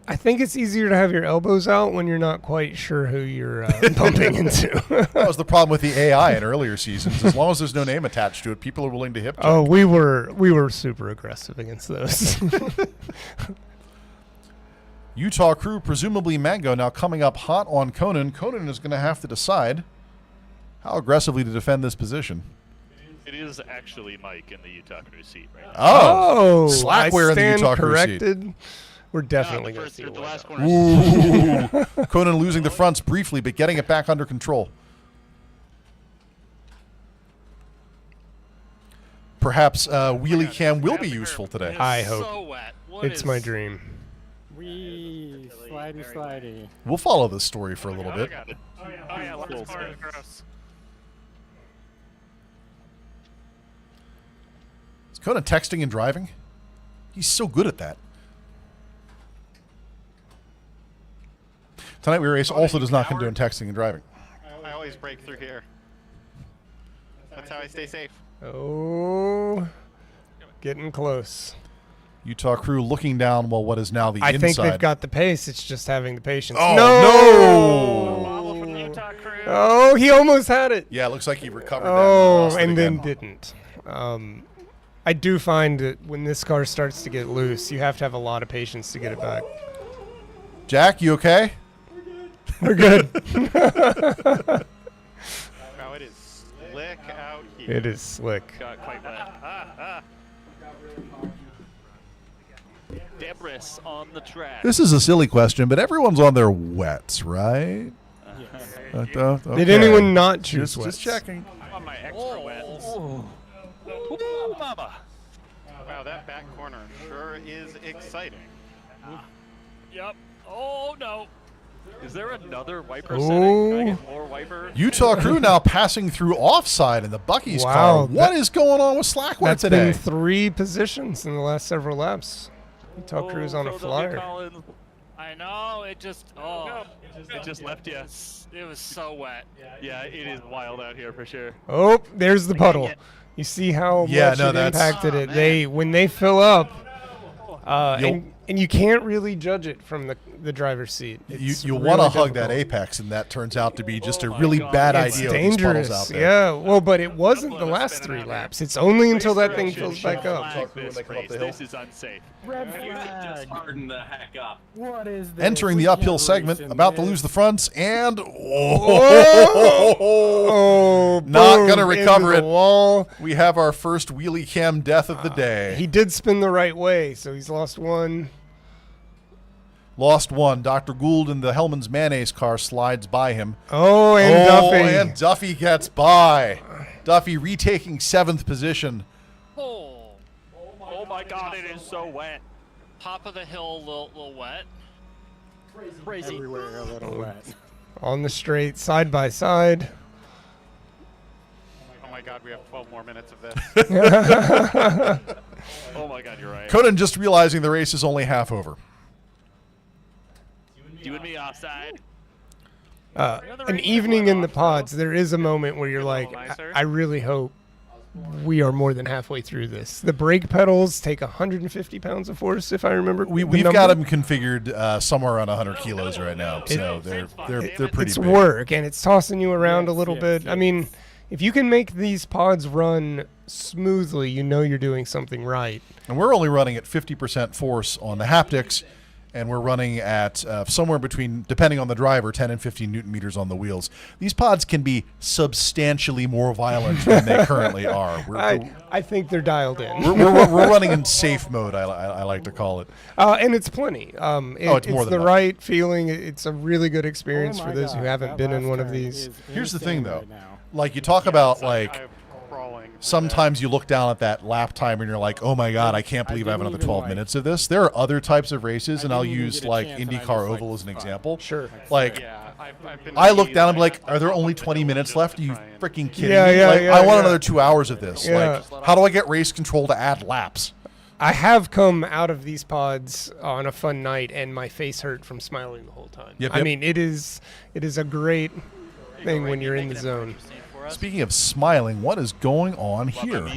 I think it's easier to have your elbows out when you're not quite sure who you're bumping into. That was the problem with the AI in earlier seasons. As long as there's no name attached to it, people are willing to hip check. Oh, we were super aggressive against those. Utah crew, presumably Mango, now coming up hot on Conan. Conan is going to have to decide how aggressively to defend this position. It is actually Mike in the Utah crew seat right now. Oh, I slackware in the stand Utah crew seat. corrected. We're definitely going to see a The winner. last corner. Ooh. Conan losing the fronts briefly, but getting it back under control. Perhaps wheelie cam will be useful today. I hope. So wet. What It's is- my dream. Wee, slidey, slidey. We'll follow this story for a little bit. Oh yeah, last corner is gross. Is Conan texting and driving? He's so good at that. Tonight We Race also does not condone texting and driving. I always break through here. That's how I stay safe. Oh, getting close. Utah crew looking down while what is now the I inside. think they've got the pace. It's just having the patience. Oh, no! Wobble from the Utah crew. Oh, he almost had it. Yeah, it looks like he recovered that. Oh, lost it and then again. didn't. I do find that when this car starts to get loose, you have to have a lot of patience to get it back. Jack, you okay? We're good. Wow, it is slick out here. It is slick. Got quite wet. Debris on the track. This is a silly question, but everyone's on their wets, right? Did anyone not choose Just wets? checking. On my extra wets. Ooh, mama. Wow, that back corner sure is exciting. Yep. Oh no. Is there another wiper Oh. setting? Can I get more wiper? Utah crew now passing through offside in the Bucky's Wow, car. What is going on with Slackware That's today? been 3 positions in the last several laps. Utah Crew's on a flyer. I know. It just. Oh. It just left you. It was so wet. Yeah, it is wild out here for sure. Oh, there's the puddle. You see how much it impacted it. When they fill up, and you can't really judge it from the driver's seat. You want to hug that apex, and that turns out to be just a really bad idea. It's dangerous. Out there. Yeah, well, but it wasn't the last 3 laps. It's only until that thing fills back up. This is unsafe. Red flag. Harden the heck up. What is this? Entering the uphill segment, about to lose the fronts, and Oh, not boom, gonna recover into it. the wall. We have our first wheelie cam death of the day. He did spin the right way, so he's lost 1. Lost 1. Dr. Gould in the Hellman's Mayonnaise car slides by him. Oh, and Duffy. And Duffy gets by. Duffy retaking 7th position. Oh my God! It is so wet. Top of the hill, little wet. Crazy. Everywhere a little wet. On the straight, side by side. Oh my God, we have 12 more minutes of this. Oh my God, you're right. Conan just realizing the race is only half over. You and me offside. An evening in the pods, there is a moment where you're like, I really hope we are more than halfway through this. The brake pedals take 150 pounds of force, if I remember. We've got them configured somewhere around 100 kilos right now, so they're pretty It's big. work, and it's tossing you around a little bit. I mean, if you can make these pods run smoothly, you know you're doing something right. And we're only running at 50% force on the haptics, and we're running at somewhere between, depending on the driver, 10 and 15 newton meters on the wheels. These pods can be substantially more violent than they currently are. I think they're dialed in. We're running in safe mode, I like to call it. And it's plenty. It's more than the enough. right feeling. It's a really good experience for those who haven't been in one of these. Here's the thing, though. Like, you talk about, like, sometimes you look down at that lap time and you're like, oh my God, I can't believe I have another 12 minutes of this. There are other types of races, and I'll use like IndyCar Oval as an example. Sure. Like, I look down and I'm like, are there only 20 minutes left? Are you freaking kidding me? I want another 2 hours of this. Yeah. Like, how do I get race control to add laps? I have come out of these pods on a fun night, and my face hurt from smiling the whole time. Yep, I yep. mean, it is a great thing when you're in the zone. Speaking of smiling, what is going on here?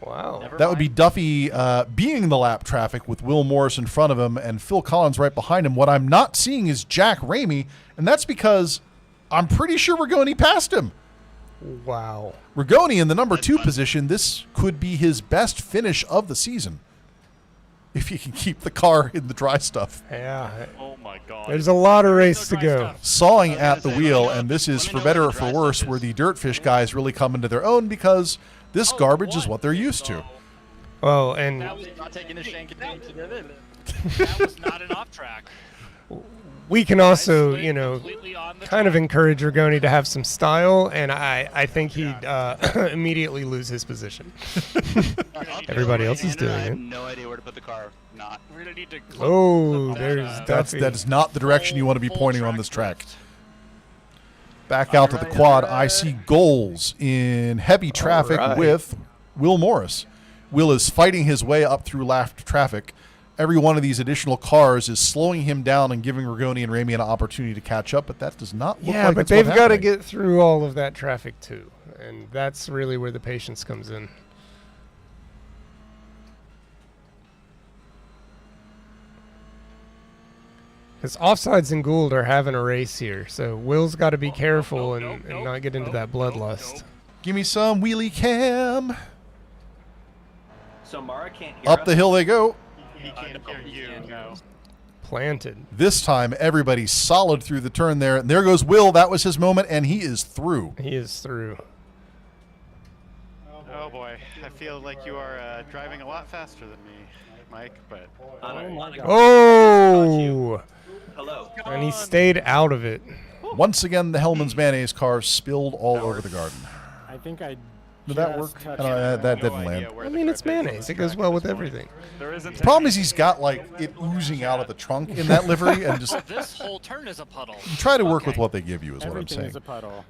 Wow. That would be Duffy being the lap traffic with Will Morris in front of him and Phil Collins right behind him. What I'm not seeing is Jack Ramie, and that's because I'm pretty sure Rigoni passed him. Wow. Rigoni in the number 2 position. This could be his best finish of the season, if he can keep the car in the dry stuff. Yeah. Oh my God. There's a lot of race to go. Sawing at the wheel, and this is for better or for worse, where the Dirtfish guys really come into their own because this garbage is what they're used to. Oh, and That was not taking a shank and That was not an off track. we can also, kind of encourage Rigoni to have some style, and I think he'd immediately lose his position. Everybody else is doing I have it. no idea where to put the car. Not. We're gonna need to. Oh, there's Duffy. That is not the direction you want to be pointing on this track. Back out to the quad, I see goals in heavy traffic with Will Morris. Will is fighting his way up through lap traffic. Every one of these additional cars is slowing him down and giving Rigoni and Ramie an opportunity to catch up, but that does not look Yeah, like but that's what's they've got to happening. get through all of that traffic too, and that's really where the patience comes in. Because Offsides and Gould are having a race here, so Will's got to be careful and not get into that bloodlust. Give me some wheelie cam. So Mara can't hear Up us? the hill they go. He can't hear you, no. Planted. This time, everybody's solid through the turn there. And there goes Will. That was his moment, and he is through. He is through. Oh boy, I feel like you are driving a lot faster than me, Mike, but... Oh! Hello. And he stayed out of it. Once again, the Hellman's mayonnaise car spilled all over the garden. I think I. Did that work? That didn't land. I mean, it's mayonnaise. It goes well with everything. There isn't. The problem is he's got like it oozing out of the trunk in that livery, and just This whole turn is a puddle. try to work with what they give you. Is what I'm Everything saying. is a puddle.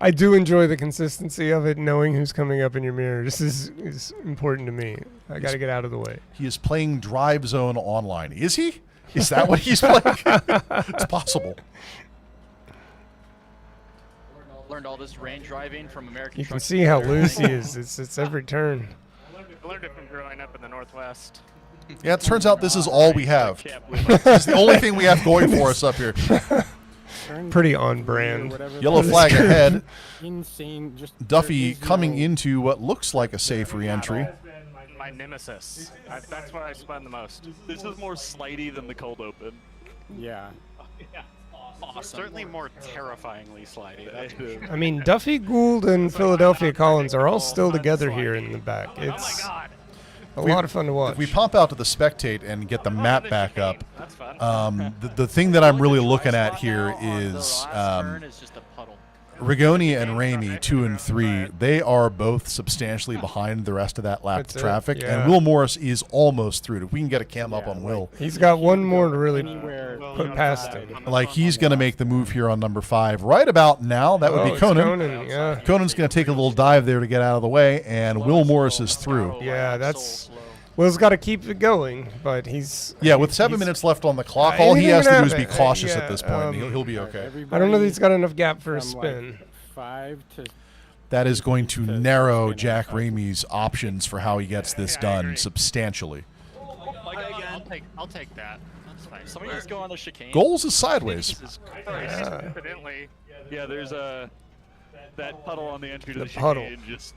I do enjoy the consistency of it, knowing who's coming up in your mirror. This is important to me. I got to get out of the way. He is playing Drive Zone online. Is he? Is that what he's playing? It's possible. Learned all this range driving from American You can Truck see how Simulator. loose he is. It's every turn. I learned it from growing up in the Northwest. Yeah, it turns out this is all we have. It's the only thing we have going for us up here. Pretty on brand. Yellow flag ahead. Insane. Just Duffy coming into what looks like a safe re-entry. My nemesis. That's where I spun the most. This is more slidey than the cold open. Yeah. Awesome. Certainly more terrifyingly slidey. That's for sure. I mean, Duffy Gould and Philadelphia Collins are all still together here in the back. It's a lot of fun to watch. If we pop out to the spectate and get the map back up, That's fun. the thing that I'm really looking at here is Turn is just a puddle. Rigoni and Ramie, 2 and 3, they are both substantially behind the rest of that lap That's of it, traffic, yeah. and Will Morris is almost through. If we can get a cam up on Will, He's got one more to really Anywhere put past him. like he's going to make the move here on number 5 right about now. That would Oh, be it's Conan. yeah. Conan's going to take a little dive there to get out of the way, and Will Morris is through. Yeah, that's... Will's got to keep it going, but he's... Yeah, with 7 he's- minutes left on the clock, all he anything has to can do is be happen. cautious Yeah, at this point. He'll be okay. I don't know that he's got enough gap for a from, spin. Like 5 to. That is going to narrow Jack Ramey's options for how he gets this done substantially. I'll take that. That's fine. Some of you guys go on the chicane. Goals is sideways. Jesus Evidently, yeah, there's that puddle on the entry to The the puddle. chicane. Just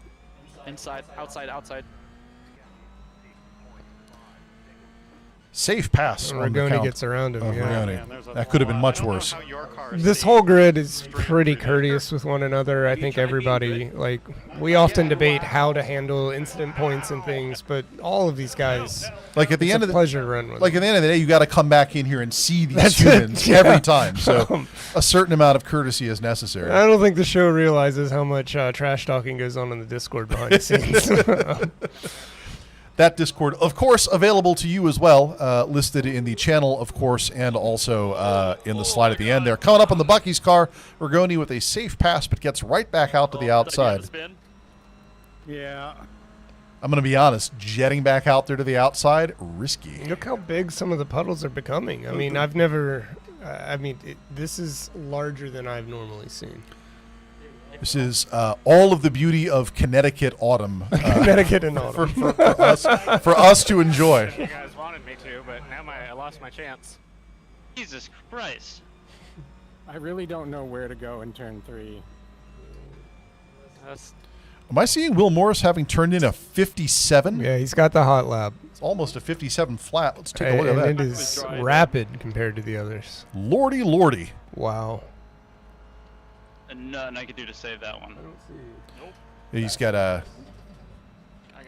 Inside, outside, outside. Safe pass on the Rigoni count gets around him, of yeah. Rigoni. That could have been much worse. This whole grid is pretty courteous with one another. I think everybody, like, we often debate how to handle incident points and things, but all of these guys, Like at the it's end a of the pleasure to run with. Like at the end of the day, you got to come back in here and see these That's it, humans yeah. every time. So a certain amount of courtesy is necessary. I don't think the show realizes how much trash talking goes on in the Discord behind the scenes. That Discord, of course, available to you as well, listed in the channel, of course, and also in the slide at the end there. Coming up on the Bucky's car, Rigoni with a safe pass, but gets right back out to the outside. Yeah. I'm going to be honest, jetting back out there to the outside, risky. Look how big some of the puddles are becoming. I mean, I've never... this is larger than I've normally seen. This is all of the beauty of Connecticut autumn. Connecticut and autumn. For us to enjoy. you guys wanted me to, but now I lost my chance. Jesus Christ. I really don't know where to go in turn 3. Am I seeing Will Morris having turned in a 57? Yeah, he's got the hot lap. It's almost a 57 flat. Let's take a look at And that. it is rapid compared to the others. Lordy, lordy. Wow. And nothing I could do to save that one. He's got a...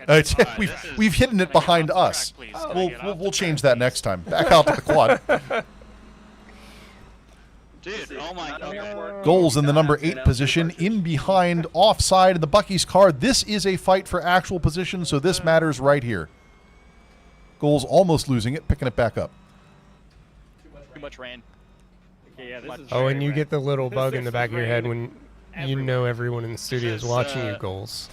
This is we've hidden it behind us. We'll change that next time. Back out to the quad. Dude, oh my god. Goals in the number 8 position, in behind, offside in the Bucky's car. This is a fight for actual position, so this matters right here. Goals almost losing it, picking it back up. Too much rain. Oh, and you get the little bug in the back of your head when you know everyone in the studio is watching you, Goals.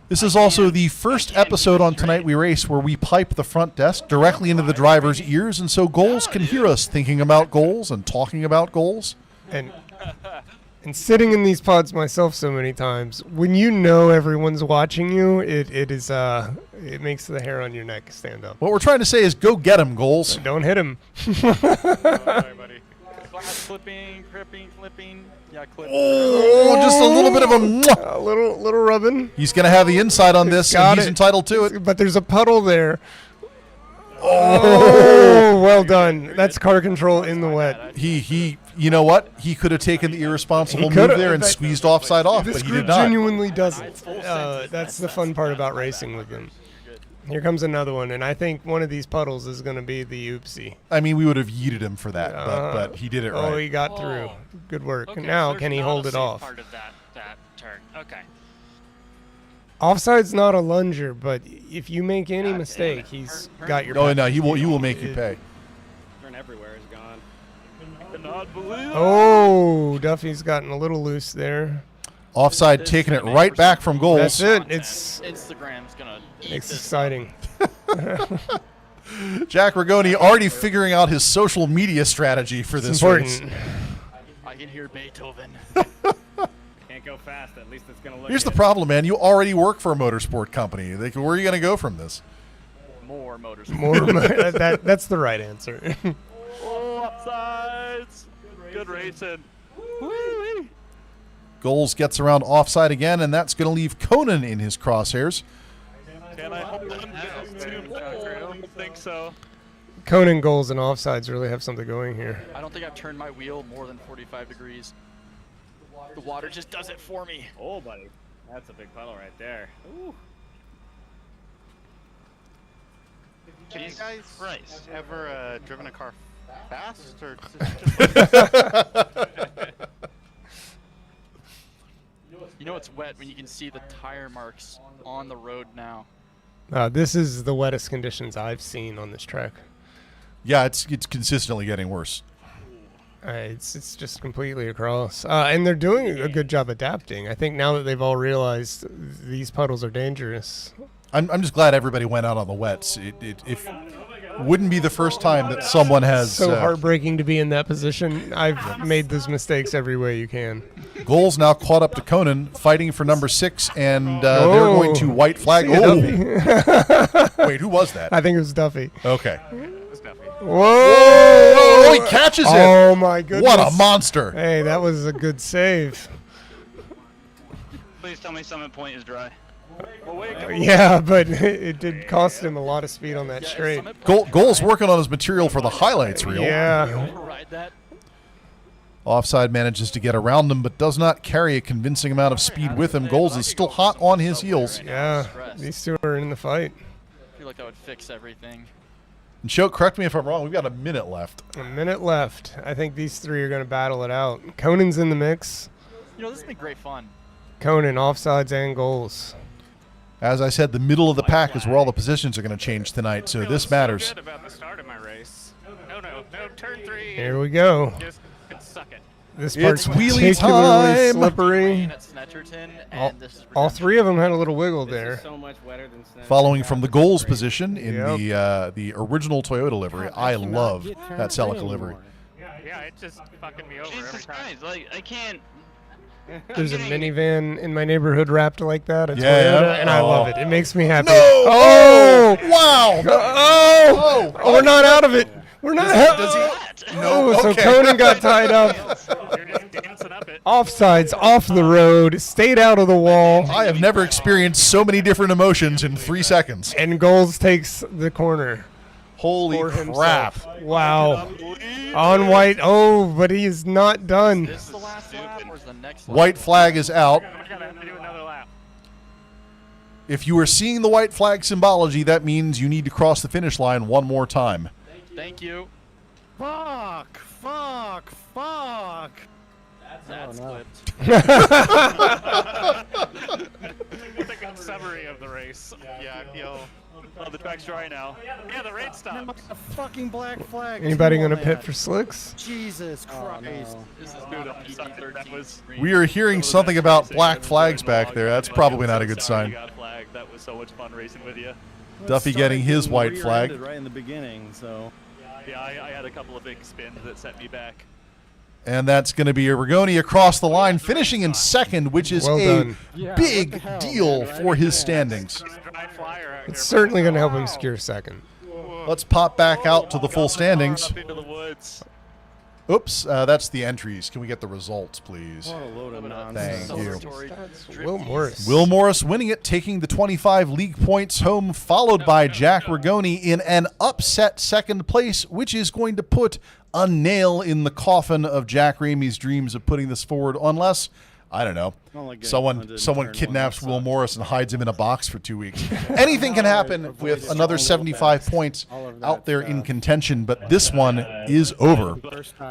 This is also the first episode on Tonight We Race where we pipe the front desk directly into the driver's ears, and so Goals can hear us thinking about goals and talking about goals. And sitting in these pods myself so many times, when you know everyone's watching you, it makes the hair on your neck stand up. What we're trying to say is go get him, Goals. Don't hit him. Sorry, buddy. Clipping. Yeah, clipping. Oh, just a little bit of a mwah. A little rubbing. He's going to have the inside on this, Got and he's it. entitled to it. But there's a puddle there. Oh, well done. That's car control in the wet. He, you know what? He could have taken the irresponsible He move coulda, there and but squeezed offside off, This but he group did not. genuinely doesn't. That's the fun part about racing with them. Here comes another one, and I think one of these puddles is going to be the oopsie. I mean, we would have yeeted him for that, but he did it right. Oh, he got through. Good work. Okay, Now, so can he there's not hold a it safe off? Part of that turn. Okay. Offside's not a lunger, but if you make any mistake, he's got your Oh, back. no, he will make you pay. Turn everywhere is gone. Cannot believe. Oh, Duffy's gotten a little loose there. Offside, taking it right back from goals. That's it. It's Instagram's gonna eat it's this. exciting. Jack Rigoni already figuring out his social media strategy for It's this important. race. I can hear Beethoven. Can't go fast. At least it's gonna look. Here's the good. problem, man. You already work for a motorsport company. Where are you going to go from this? More motors. That's the right answer. Oh, offsides. Good racing. Goals gets around offside again, and that's going to leave Conan in his crosshairs. Can I hold on? I don't think so. Conan goals and offsides really have something going here. I don't think I've turned my wheel more than 45 degrees. The water just does it for me. Oh, buddy, that's a big puddle right there. Ooh. Have you guys ever driven a car fast, or You know it's wet when you can see the tire marks on the road now. This is the wettest conditions I've seen on this track. Yeah, it's consistently getting worse. It's just completely across. And they're doing a good job adapting. I think now that they've all realized these puddles are dangerous. I'm just glad everybody went out on the wets. It wouldn't be the first time that someone has So heartbreaking to be in that position. I've made those mistakes every way you can. goals now caught up to Conan, fighting for number 6, and they're going to white flag. Oh, wait, who was that? I think it was Duffy. Okay. Whoa! Oh, he catches it. Oh my goodness! What a monster! Hey, that was a good save. Please tell me Summit Point is dry. Yeah, but it did cost him a lot of speed on that straight. Goals working on his material for the highlights reel. Yeah. Ride that. Offside manages to get around him, but does not carry a convincing amount of speed with him. Goals is still hot on his heels. Yeah, these two are in the fight. I feel like that would fix everything. And Choke, correct me if I'm wrong, we've got a minute left. A minute left. I think these three are going to battle it out. Conan's in the mix. You know, this has been great fun. Conan, offsides and goals. As I said, the middle of the pack is where all the positions are going to change tonight, so this matters. Good about the start of my race. No, turn 3. Here we go. Just suck it. This It's part's wheelie particularly time. slippery. At Snetterton, and this is All three of them had a little wiggle there. So much wetter than Snell. Following from the goals position in Yep. the original Toyota livery. I love that Celica livery. Yeah, it's just fucking me over every Jesus time. Christ, like, I can't. There's a minivan in my neighborhood wrapped like that. It's Yeah. Toyota, and I Oh. love it. It makes me happy. No! Oh! Wow! Oh, we're not out of it. We're not. Does he? No. So Okay. Conan got tied up. You're just dancing up it. Offsides, off the road, stayed out of the wall, I have never experienced so many different emotions in 3 seconds. and Goals takes the corner. Holy For crap. himself. Wow. On white. Oh, but he is not done. Is this the last lap or is the next lap? White flag is out. I'm gonna have to do another lap. If you are seeing the white flag symbology, that means you need to cross the finish line one more time. Thank you. Fuck! That's clipped. Take a summary of the race. Yeah, I feel. Oh, the track's dry now. Yeah, the race stopped. A fucking black flag. Anybody too, gonna on pit that. for slicks? Jesus Christ. This is Dude, not I'm sorry, that was. We are hearing something about black flags back there. That's probably not a good Sorry sign. you got flagged. That was so much fun racing with you. Duffy getting his white flag. Right in the beginning, so. Yeah, I had a couple of big spins that set me back. And that's going to be Rigoni across the line, finishing in second, which is Well a done. Yeah, big what the hell, deal man, for his standings. Dry flyer out It's here. certainly going to help him secure second. Let's pop back out to the full standings. Up into the woods. Oops, that's the entries. Can we get the results, please? What a load of nonsense. Thank you. Will Morris. Will Morris winning it, taking the 25 league points home, followed by Jack Rigoni in an upset second place, which is going to put a nail in the coffin of Jack Ramie's dreams of putting this forward, unless, I don't know, someone kidnaps Will Morris and hides him in a box for 2 weeks. Anything can happen with another 75 points out there in contention, but this one is over.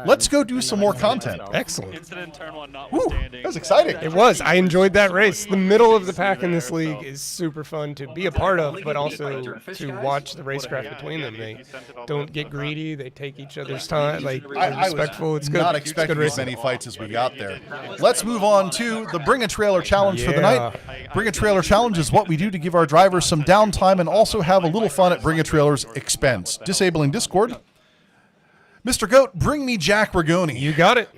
Let's go do some more content. Excellent. Incident turn one Woo, notwithstanding. that was exciting. It was. I enjoyed that race. The middle of the pack in this league is super fun to be a part of, but also to watch the racecraft between them. They don't get greedy. They take each other's time. Like, they're respectful. It's good. Not It's expecting good as racing. many fights as we got there. Let's move on to the Bring a Trailer Challenge for the night. Bring a Trailer Challenge is what we do to give our drivers some downtime and also have a little fun at Bring a Trailer's expense. Disabling Discord. Mr. Goat, bring me Jack Rigoni. You got it.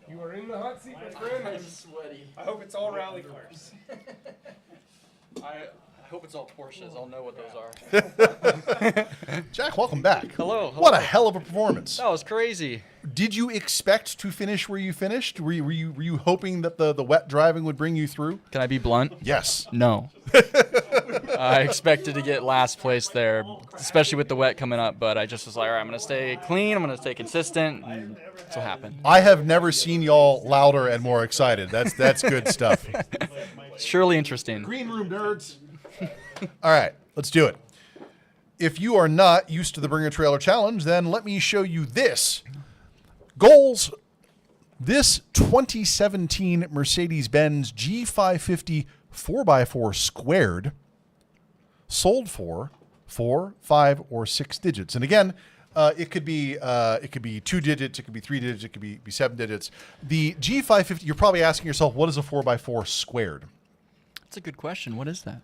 You are in the hot seat, my friend. I'm sweaty. I hope it's all rally cars. I hope it's all Porsches. I'll know what those are. Jack, welcome back. Hello. What a hell of a performance. That was crazy. Did you expect to finish where you finished? Were you hoping that the wet driving would bring you through? Can I be blunt? Yes. No. I expected to get last place there, especially with the wet coming up, but I just was like, all right, I'm going to stay clean, I'm going to stay consistent, and that's what happened. I have never seen y'all louder and more excited. That's good stuff. Surely interesting. Green room nerds. All right, let's do it. If you are not used to the Bring a Trailer Challenge, then let me show you this. Goals. This 2017 Mercedes-Benz G550 4x4 squared sold for 4, 5, or 6 digits. And again, it could be 2 digits, it could be 3 digits, it could be 7 digits. The G550, you're probably asking yourself, what is a 4x4 squared? That's a good question. What is that?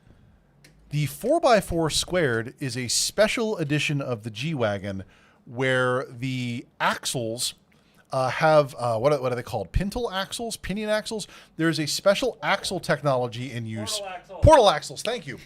The 4x4 squared is a special edition of the G-Wagon where the axles have, what are they called? Pintle axles? Pinion axles? There's a special axle technology in use. Portal axles, thank you.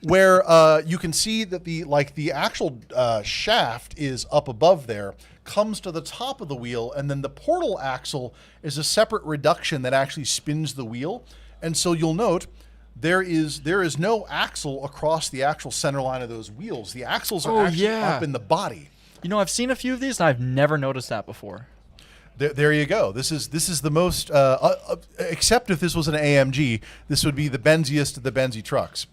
Where you can see that the actual shaft is up above there, comes to the top of the wheel, and then the portal axle is a separate reduction that actually spins the wheel. And so you'll note there is no axle across the actual center line of those wheels. The axles are actually up in the body. You know, I've seen a few of these, and I've never noticed that before. There you go. This is the most, except if this was an AMG, this would be the benziest of the Benzie trucks.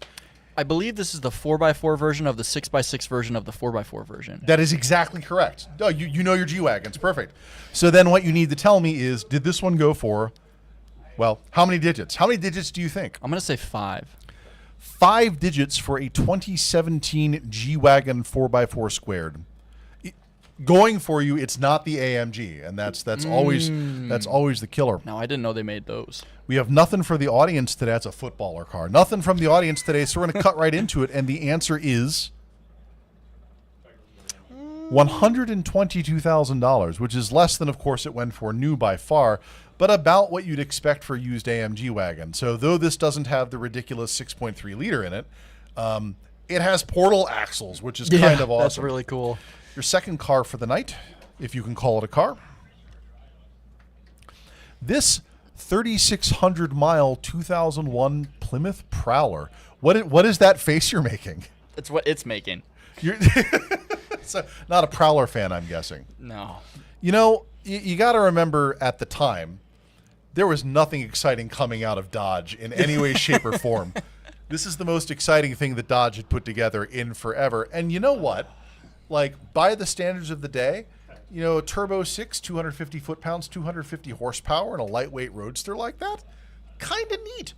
I believe this is the 4x4 version of the 6x6 version of the 4x4 version. That is exactly correct. Oh, you know your G-Wagons. Perfect. So then what you need to tell me is, did this one go for, well, how many digits? How many digits do you think? I'm going to say 5. 5 digits for a 2017 G-Wagon 4x4 squared. Going for you, it's not the AMG, and that's always the killer. No, I didn't know they made those. We have nothing for the audience today. That's a footballer car. Nothing from the audience today, so we're going to cut right into it, and the answer is $122,000, which is less than, of course, it went for new by far, but about what you'd expect for a used AMG wagon. So though this doesn't have the ridiculous 6.3 liter in it, it has portal axles, which is kind of awesome. That's really cool. Your second car for the night, if you can call it a car. This 3,600-mile 2001 Plymouth Prowler. What is that face you're making? It's what it's making. You're not a Prowler fan, I'm guessing. No. You know, you got to remember at the time, there was nothing exciting coming out of Dodge in any way, shape, or form. This is the most exciting thing that Dodge had put together in forever. And you know what? Like, by the standards of the day, you know, a Turbo 6, 250 foot-pounds, 250 horsepower, and a lightweight roadster like that, kind of neat.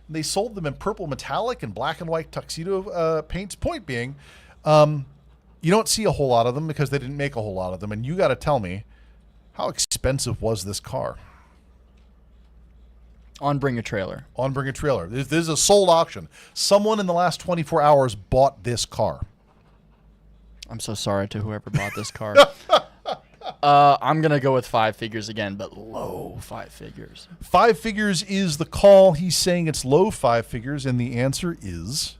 And they sold them in purple metallic and black and white tuxedo paints. Point being, you don't see a whole lot of them because they didn't make a whole lot of them. And you got to tell me, how expensive was this car? On Bring a Trailer. On Bring a Trailer. This is a sold auction. Someone in the last 24 hours bought this car. I'm so sorry to whoever bought this car. I'm going to go with 5 figures again, but low 5 figures. 5 figures is the call. He's saying it's low 5 figures, and the answer is,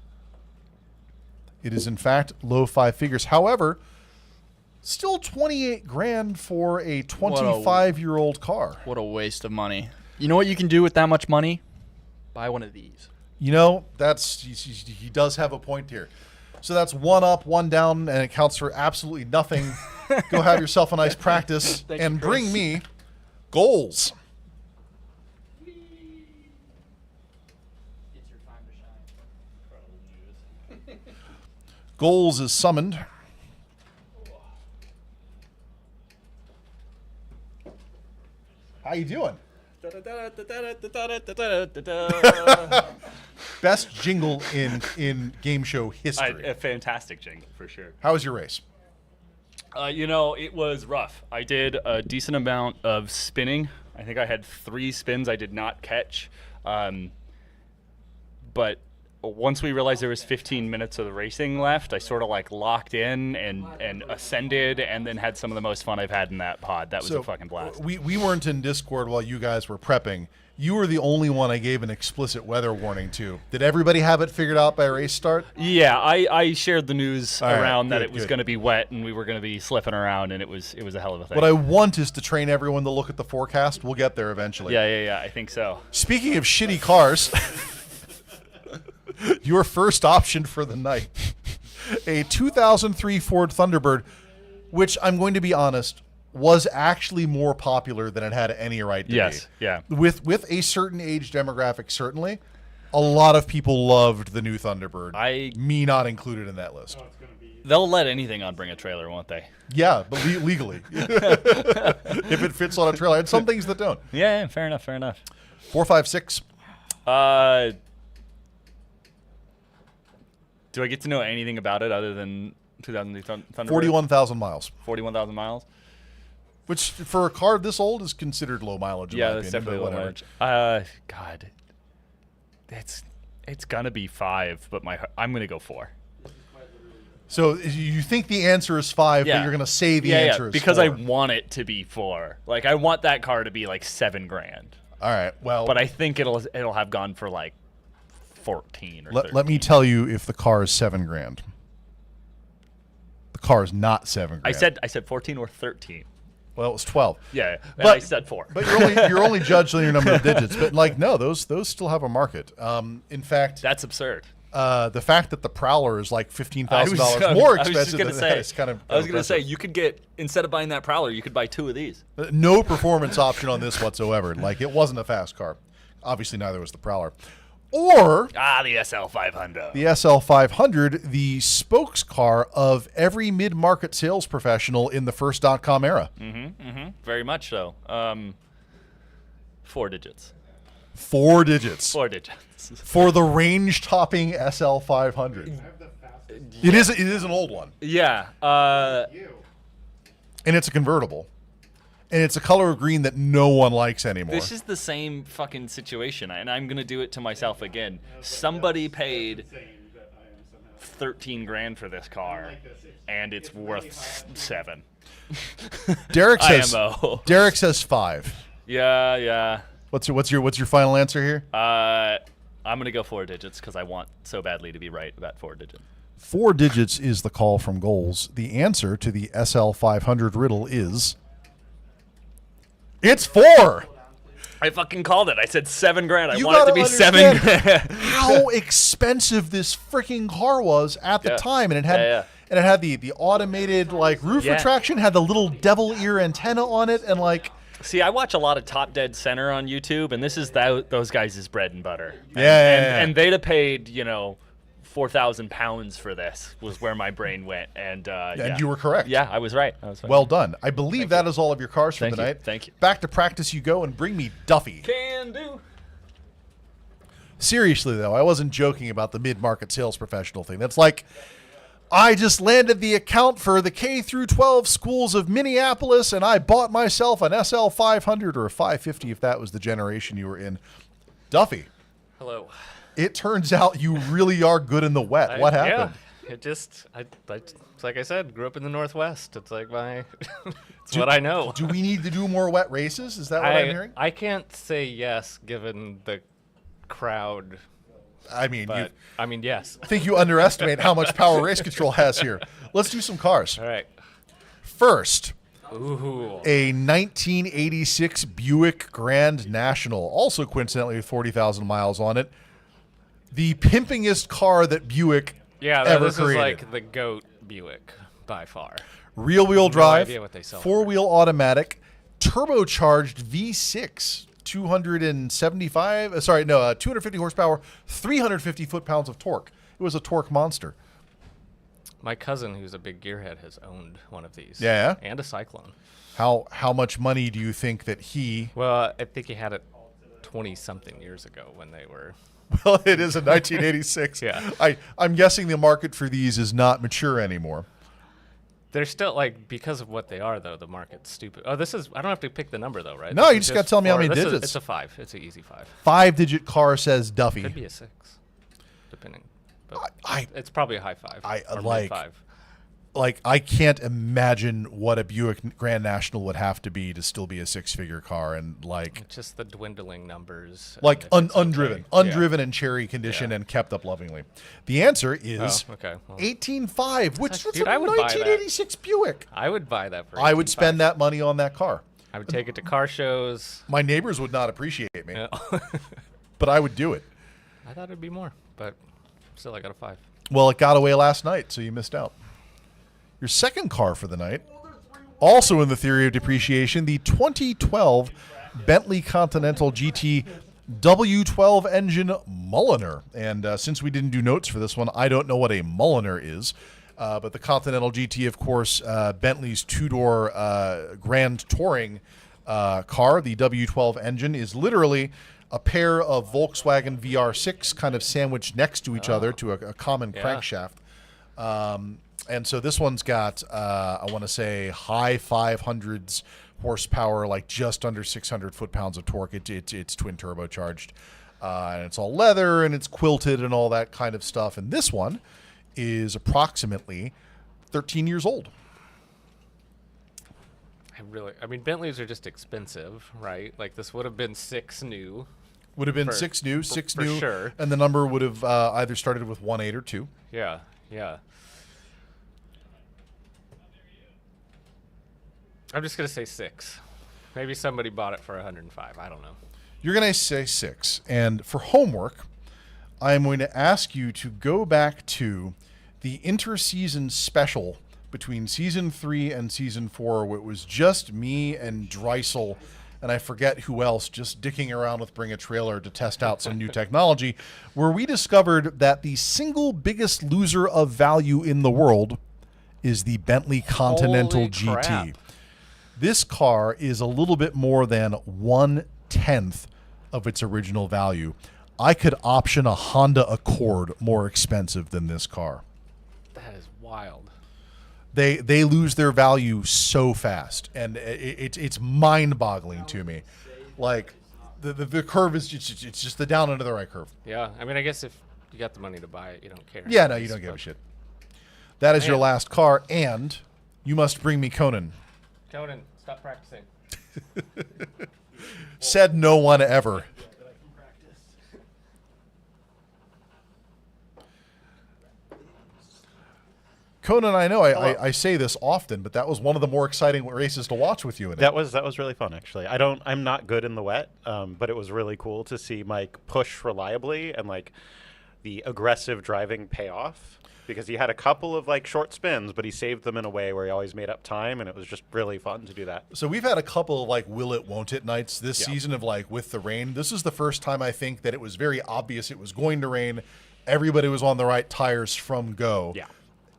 it is in fact low 5 figures. However, Still 28 grand for a 25-year-old car. What a waste of money. You know what you can do with that much money? Buy one of these. You know, he does have a point here. So that's 1 up, 1 down, and it counts for absolutely nothing. Go have yourself a nice practice and bring me goals. Goals is summoned. How you doing? Best jingle in game show history. A fantastic jingle, for sure. How was your race? You know, it was rough. I did a decent amount of spinning. I think I had 3 spins I did not catch. But once we realized there was 15 minutes of the racing left, I sort of like locked in and ascended, and then had some of the most fun I've had in that pod. That was a fucking blast. We weren't in Discord while you guys were prepping. You were the only one I gave an explicit weather warning to. Did everybody have it figured out by race start? Yeah, I shared the news around that good, it was going to be wet and we were going to be slipping around, and it was a hell of a thing. What I want is to train everyone to look at the forecast. We'll get there eventually. Yeah, I think so. Speaking of shitty cars, your first option for the night, a 2003 Ford Thunderbird, which I'm going to be honest, was actually more popular than it had any right to be. Yes, yeah. With a certain age demographic, certainly, a lot of people loved the new Thunderbird. Me not included in that list. They'll let anything on Bring a Trailer, won't they? Yeah, but legally. If it fits on a trailer. And some things that don't. Yeah, fair enough. 4, 5, 6. Do I get to know anything about it other than 2003 Thunderbird? 41,000 miles. 41,000 miles? Which, for a car this old, is considered low mileage. Yeah, that's definitely low mileage. God, it's gonna be 5, but I'm gonna go 4. So you think the answer is 5, but you're gonna say the answer is because 4. I want it to be 4. Like, I want that car to be like 7 grand. All right, well, but I think it'll have gone for like 14 or 13. Let me tell you if the car is 7 grand. The car is not 7 grand. I said 14 or 13. Well, it was 12. Yeah, but I said 4. But you're only judged on your number of digits. But like, no, those still have a market. In fact, that's absurd. The fact that the Prowler is like $15,000 more expensive than that is kind of. I was gonna say you could get, instead of buying that Prowler, you could buy 2 of these. No performance option on this whatsoever. Like, it wasn't a fast car. Obviously, neither was the Prowler. Or the SL500. The SL500, the spokes car of every mid-market sales professional in the first .com era. Very much so. 4 digits. 4 digits. 4 digits. For the range-topping SL500. It is an old one. Yeah. And it's a convertible. And it's a color of green that no one likes anymore. This is the same fucking situation, and I'm going to do it to myself again. Somebody paid 13 grand for this car, and it's worth 7. Derek says IMO. Derek says 5. Yeah. What's your final answer here? I'm going to go 4 digits because I want so badly to be right about 4 digits. 4 digits is the call from Goals. The answer to the SL500 riddle is... It's 4. I fucking called it. I said 7 grand. I want it to be 7 grand. How expensive this freaking car was at the time, and it had the automated like roof retraction, had the little devil ear antenna on it, and like. See, I watch a lot of Top Dead Center on YouTube, and this is those guys' bread and butter. And they'd have paid 4,000 pounds for this was where my brain went, and you were correct. Yeah, I was right. Well done. I believe that is all of your cars for the night. Thank you. Back to practice you go, and bring me Duffy. Can do. Seriously though, I wasn't joking about the mid-market sales professional thing. That's like, I just landed the account for the K through 12 schools of Minneapolis, and I bought myself an SL 500 or a 550 if that was the generation you were in. Duffy. Hello. It turns out you really are good in the wet. What happened? Yeah, it's like I said, grew up in the Northwest. It's like it's what I know. Do we need to do more wet races? Is that what I'm hearing? I can't say yes given the crowd. I mean, yes. I think you underestimate how much power race control has here. Let's do some cars. All right. first, Ooh. a 1986 Buick Grand National, also coincidentally with 40,000 miles on it. The pimpingest car that Buick ever this created. is like the GOAT Buick by far. Rear-wheel drive, idea what they sell for. four-wheel automatic, turbocharged V6, 250 horsepower, 350 foot-pounds of torque. It was a torque monster. My cousin, who's a big gearhead, has owned one of these. Yeah? And a Cyclone. How much money do you think that he... Well, I think he had it 20-something years ago when they were... Well, it is a 1986. Yeah. I'm guessing the market for these is not mature anymore. They're still, like, because of what they are, though, the market's stupid. Oh, this is... I don't have to pick the number, though, right? No, This you is just gotta tell me how four. many This digits. It's a 5. It's an easy 5. 5-digit car says Duffy. Could be a 6, depending. But I it's probably a high 5. Or like- mid-5. Like, I can't imagine what a Buick Grand National would have to be to still be a six-figure car, and like... It's just the dwindling numbers. Like and if it's undriven, okay. undriven in cherry condition and kept up lovingly. The answer is Oh, okay. Well, 18.5, which is Dude, a I would buy that. 1986 Buick. I would buy that for I would 18.5. spend that money on that car. I would take it to car shows. My neighbors would not appreciate me, Yeah. but I would do it. I thought it'd be more, but still, I got a 5. Well, it got away last night, so you missed out. Your second car for the night, also in the theory of depreciation, the 2012 Bentley Continental GT W12 engine Mulliner. And since we didn't do notes for this one, I don't know what a Mulliner is. But the Continental GT, of course, Bentley's two-door Grand Touring car, the W12 engine, is literally a pair of Volkswagen VR6 kind of sandwiched next to each other to a common crankshaft. And so this one's got, I want to say, high 500s horsepower, like just under 600 foot-pounds of torque. It's twin turbocharged. And it's all leather, and it's quilted and all that kind of stuff. And this one is approximately 13 years old. I mean, Bentleys are just expensive, right? Like, this would have been 6 new. Would have been For- 6 new, for- 6 for new. sure. And the number would have either started with 1 8 or 2. Yeah, yeah. I'm just going to say 6. Maybe somebody bought it for 105. I don't know. You're going to say 6. And for homework, I'm going to ask you to go back to the interseason special between Season 3 and Season 4, where it was just me and Dreisel, and I forget who else, just dicking around with Bring a Trailer to test out some new technology, where we discovered that the single biggest loser of value in the world is the Bentley Continental Holy GT. crap. This car is a little bit more than 1/10 of its original value. I could option a Honda Accord more expensive than this car. That is wild. They lose their value so fast, and it's mind-boggling to me. Like the curve is it's just the down and to the right curve. Yeah, I mean, I guess if you got the money to buy it, you don't care. Yeah, no, you don't give a shit. That is your Man. last car, and you must bring me Conan. Conan, stop practicing. Said no one ever. Conan, I know I say this often, but that was one of the more exciting races to watch with you in it. That was really fun, actually. I'm not good in the wet, but it was really cool to see Mike push reliably and like the aggressive driving pay off, because he had a couple of like short spins, but he saved them in a way where he always made up time, and it was just really fun to do that. So we've had a couple of like will it, won't it nights this season of like with the rain. This is the first time I think that it was very obvious it was going to rain. Everybody was on the right tires from go. Yeah.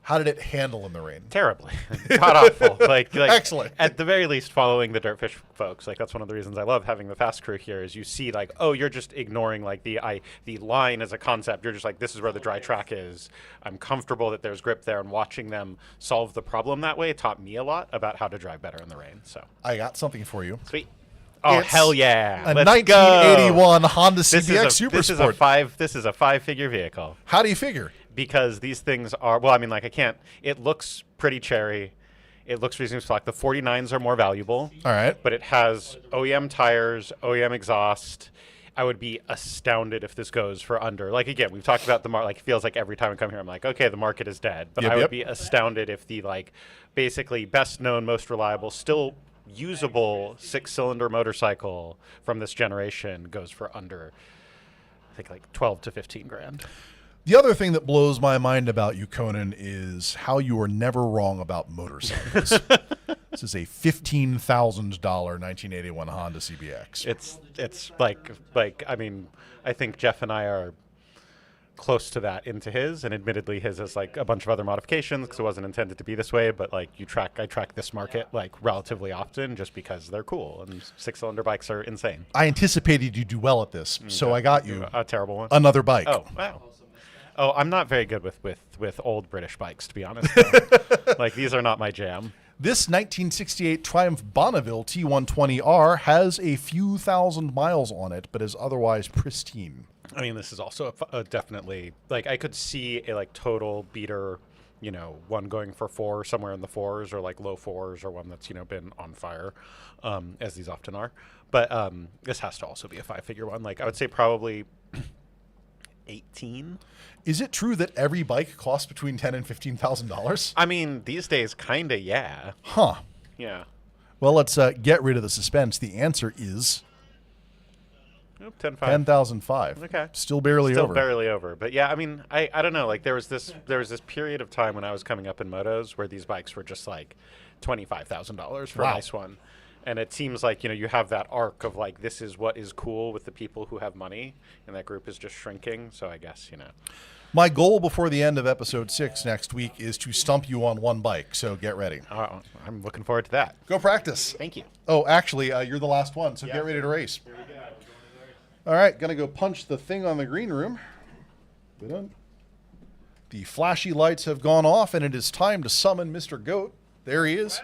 How did it handle in the rain? Terribly. God awful. Like Excellent. At the very least, following the Dirtfish folks. Like, that's one of the reasons I love having the fast crew here, is you see like, oh, you're just ignoring like the line as a concept. You're just like, this is where the dry track is. I'm comfortable that there's grip there, and watching them solve the problem that way taught me a lot about how to drive better in the rain. So I got something for you. sweet. Oh, It's hell yeah. A Let's 1981 go. Honda CBX Super Sport. This is a 5-figure vehicle. How do you figure? Because these things are, well, I mean, like, I can't, it looks pretty cherry. It looks reasonably stock. The 49s are more valuable. All right. But it has OEM tires, OEM exhaust. I would be astounded if this goes for under. Like, again, we've talked about the market. Like, it feels like every time I come here, I'm like, okay, the market is dead. But I would be astounded if the, like, basically best known, most reliable, still usable 6-cylinder motorcycle from this generation goes for under, I think, like 12 to 15 grand. The other thing that blows my mind about you, Conan, is how you are never wrong about motorcycles. This is a $15,000 1981 Honda CBX. It's like I mean, I think Jeff and I are close to that into his, and admittedly his has like a bunch of other modifications because it wasn't intended to be this way, but like I track this market like relatively often just because they're cool, and 6-cylinder bikes are insane. I anticipated you'd do well at this, so I got you a terrible one. Another bike. Oh, wow. Oh, I'm not very good with old British bikes, to be honest. Like, these are not my jam. This 1968 Triumph Bonneville T120R has a few thousand miles on it, but is otherwise pristine. I mean, this is also a definitely, like, I could see a, like, total beater, you know, one going for 4 somewhere in the 4s or, like, low 4s, or one that's, you know, been on fire, as these often are. But this has to also be a 5-figure one. Like, I would say probably 18. Is it true that every bike costs between $10,000 and $15,000? I mean, these days, kind of, yeah. Huh. Yeah. Well, let's get rid of the suspense. The answer is 10,005. Okay. Still barely over. Still barely over. But yeah, I mean, I don't know. Like, there was this period of time when I was coming up in motos where these bikes were just like $25,000 for a nice one. And it seems like, you know, you have that arc of like, this is what is cool with the people who have money, and that group is just shrinking. So I guess, you know. My goal before the end of episode 6 next week is to stump you on one bike, so get ready. I'm looking forward to that. Go practice. Thank you. Oh, actually, you're the last one, so get ready to race. All right, gonna go punch the thing on the green room. The flashy lights have gone off, and it is time to summon Mr. Goat. There he is.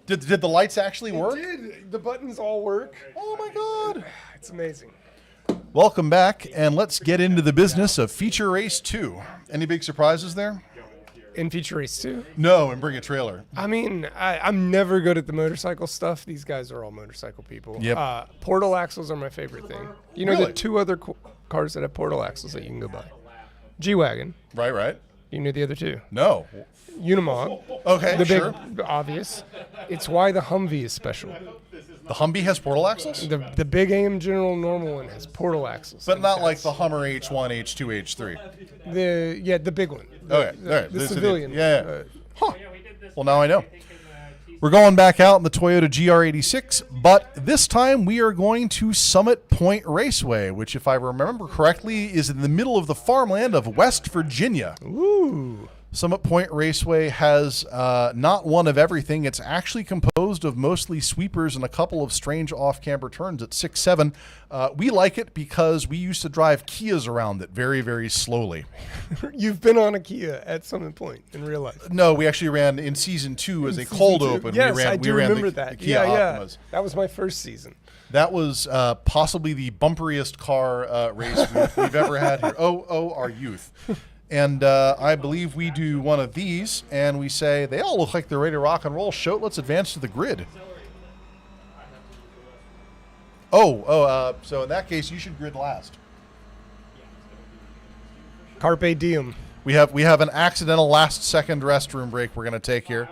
Did the lights actually work? It did. The buttons all work. Oh my God. It's amazing. Welcome back, and let's get into the business of Feature Race 2. Any big surprises there? In Feature Race 2? No, and bring a trailer. I mean, I'm never good at the motorcycle stuff. These guys are all motorcycle people. Yep. Portal axles are my favorite thing. You know the 2 other cars that have portal axles that you can go buy? G-Wagon. Right. You knew the other 2? No. Unimog. Okay, the sure. Big, obvious. It's why the Humvee is special. The Humvee has portal axles? The big AM General normal one has portal axles. But not like the Hummer H1, H2, H3. The big one. Okay, the civilian. Yeah. Well, now I know. We're going back out in the Toyota GR86, but this time we are going to Summit Point Raceway, which, if I remember correctly, is in the middle of the farmland of West Virginia. Ooh. Summit Point Raceway has not one of everything. It's actually composed of mostly sweepers and a couple of strange off-camber turns at 6.7. We like it because we used to drive Kias around it very, very slowly. You've been on a Kia at Summit Point in real life? No, we actually ran in season 2 as a cold open. Yes, I do remember that. The Kia Optimas. That was my first season. That was possibly the bumperiest car race we've ever had here. Oh, our youth. And I believe we do one of these, and we say, they all look like they're ready to rock and roll. Show, let's advance to the grid. So in that case, you should grid last. Carpe diem. We have an accidental last-second restroom break we're going to take here.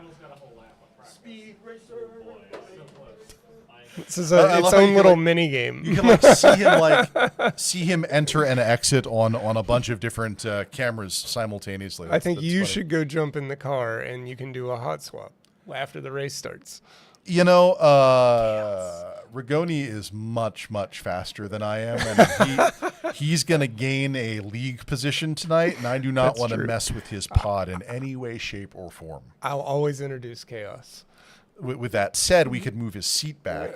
This is its own little mini game. You can see him enter and exit on a bunch of different cameras simultaneously. I think you should go jump in the car and you can do a hot swap after the race starts. You know, Rigoni is much, much faster than I am, and he's going to gain a league position tonight, and I do not want to mess with his pod in any way, shape, or form. I'll always introduce chaos. With that said, we could move his seat back.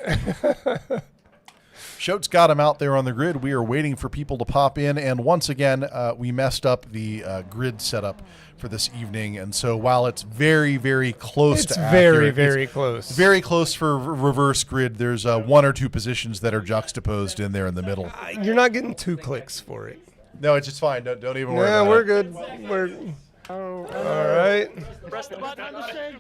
Shote's got him out there on the grid. We are waiting for people to pop in, and once again, we messed up the grid setup for this evening. And so while it's very, very close to accurate, very close. Very close for reverse grid. There's 1 or 2 positions that are juxtaposed in there in the middle. You're not getting 2 clicks for it. No, it's just fine. Don't even worry about we're it. good. All right. Press the button on the shake.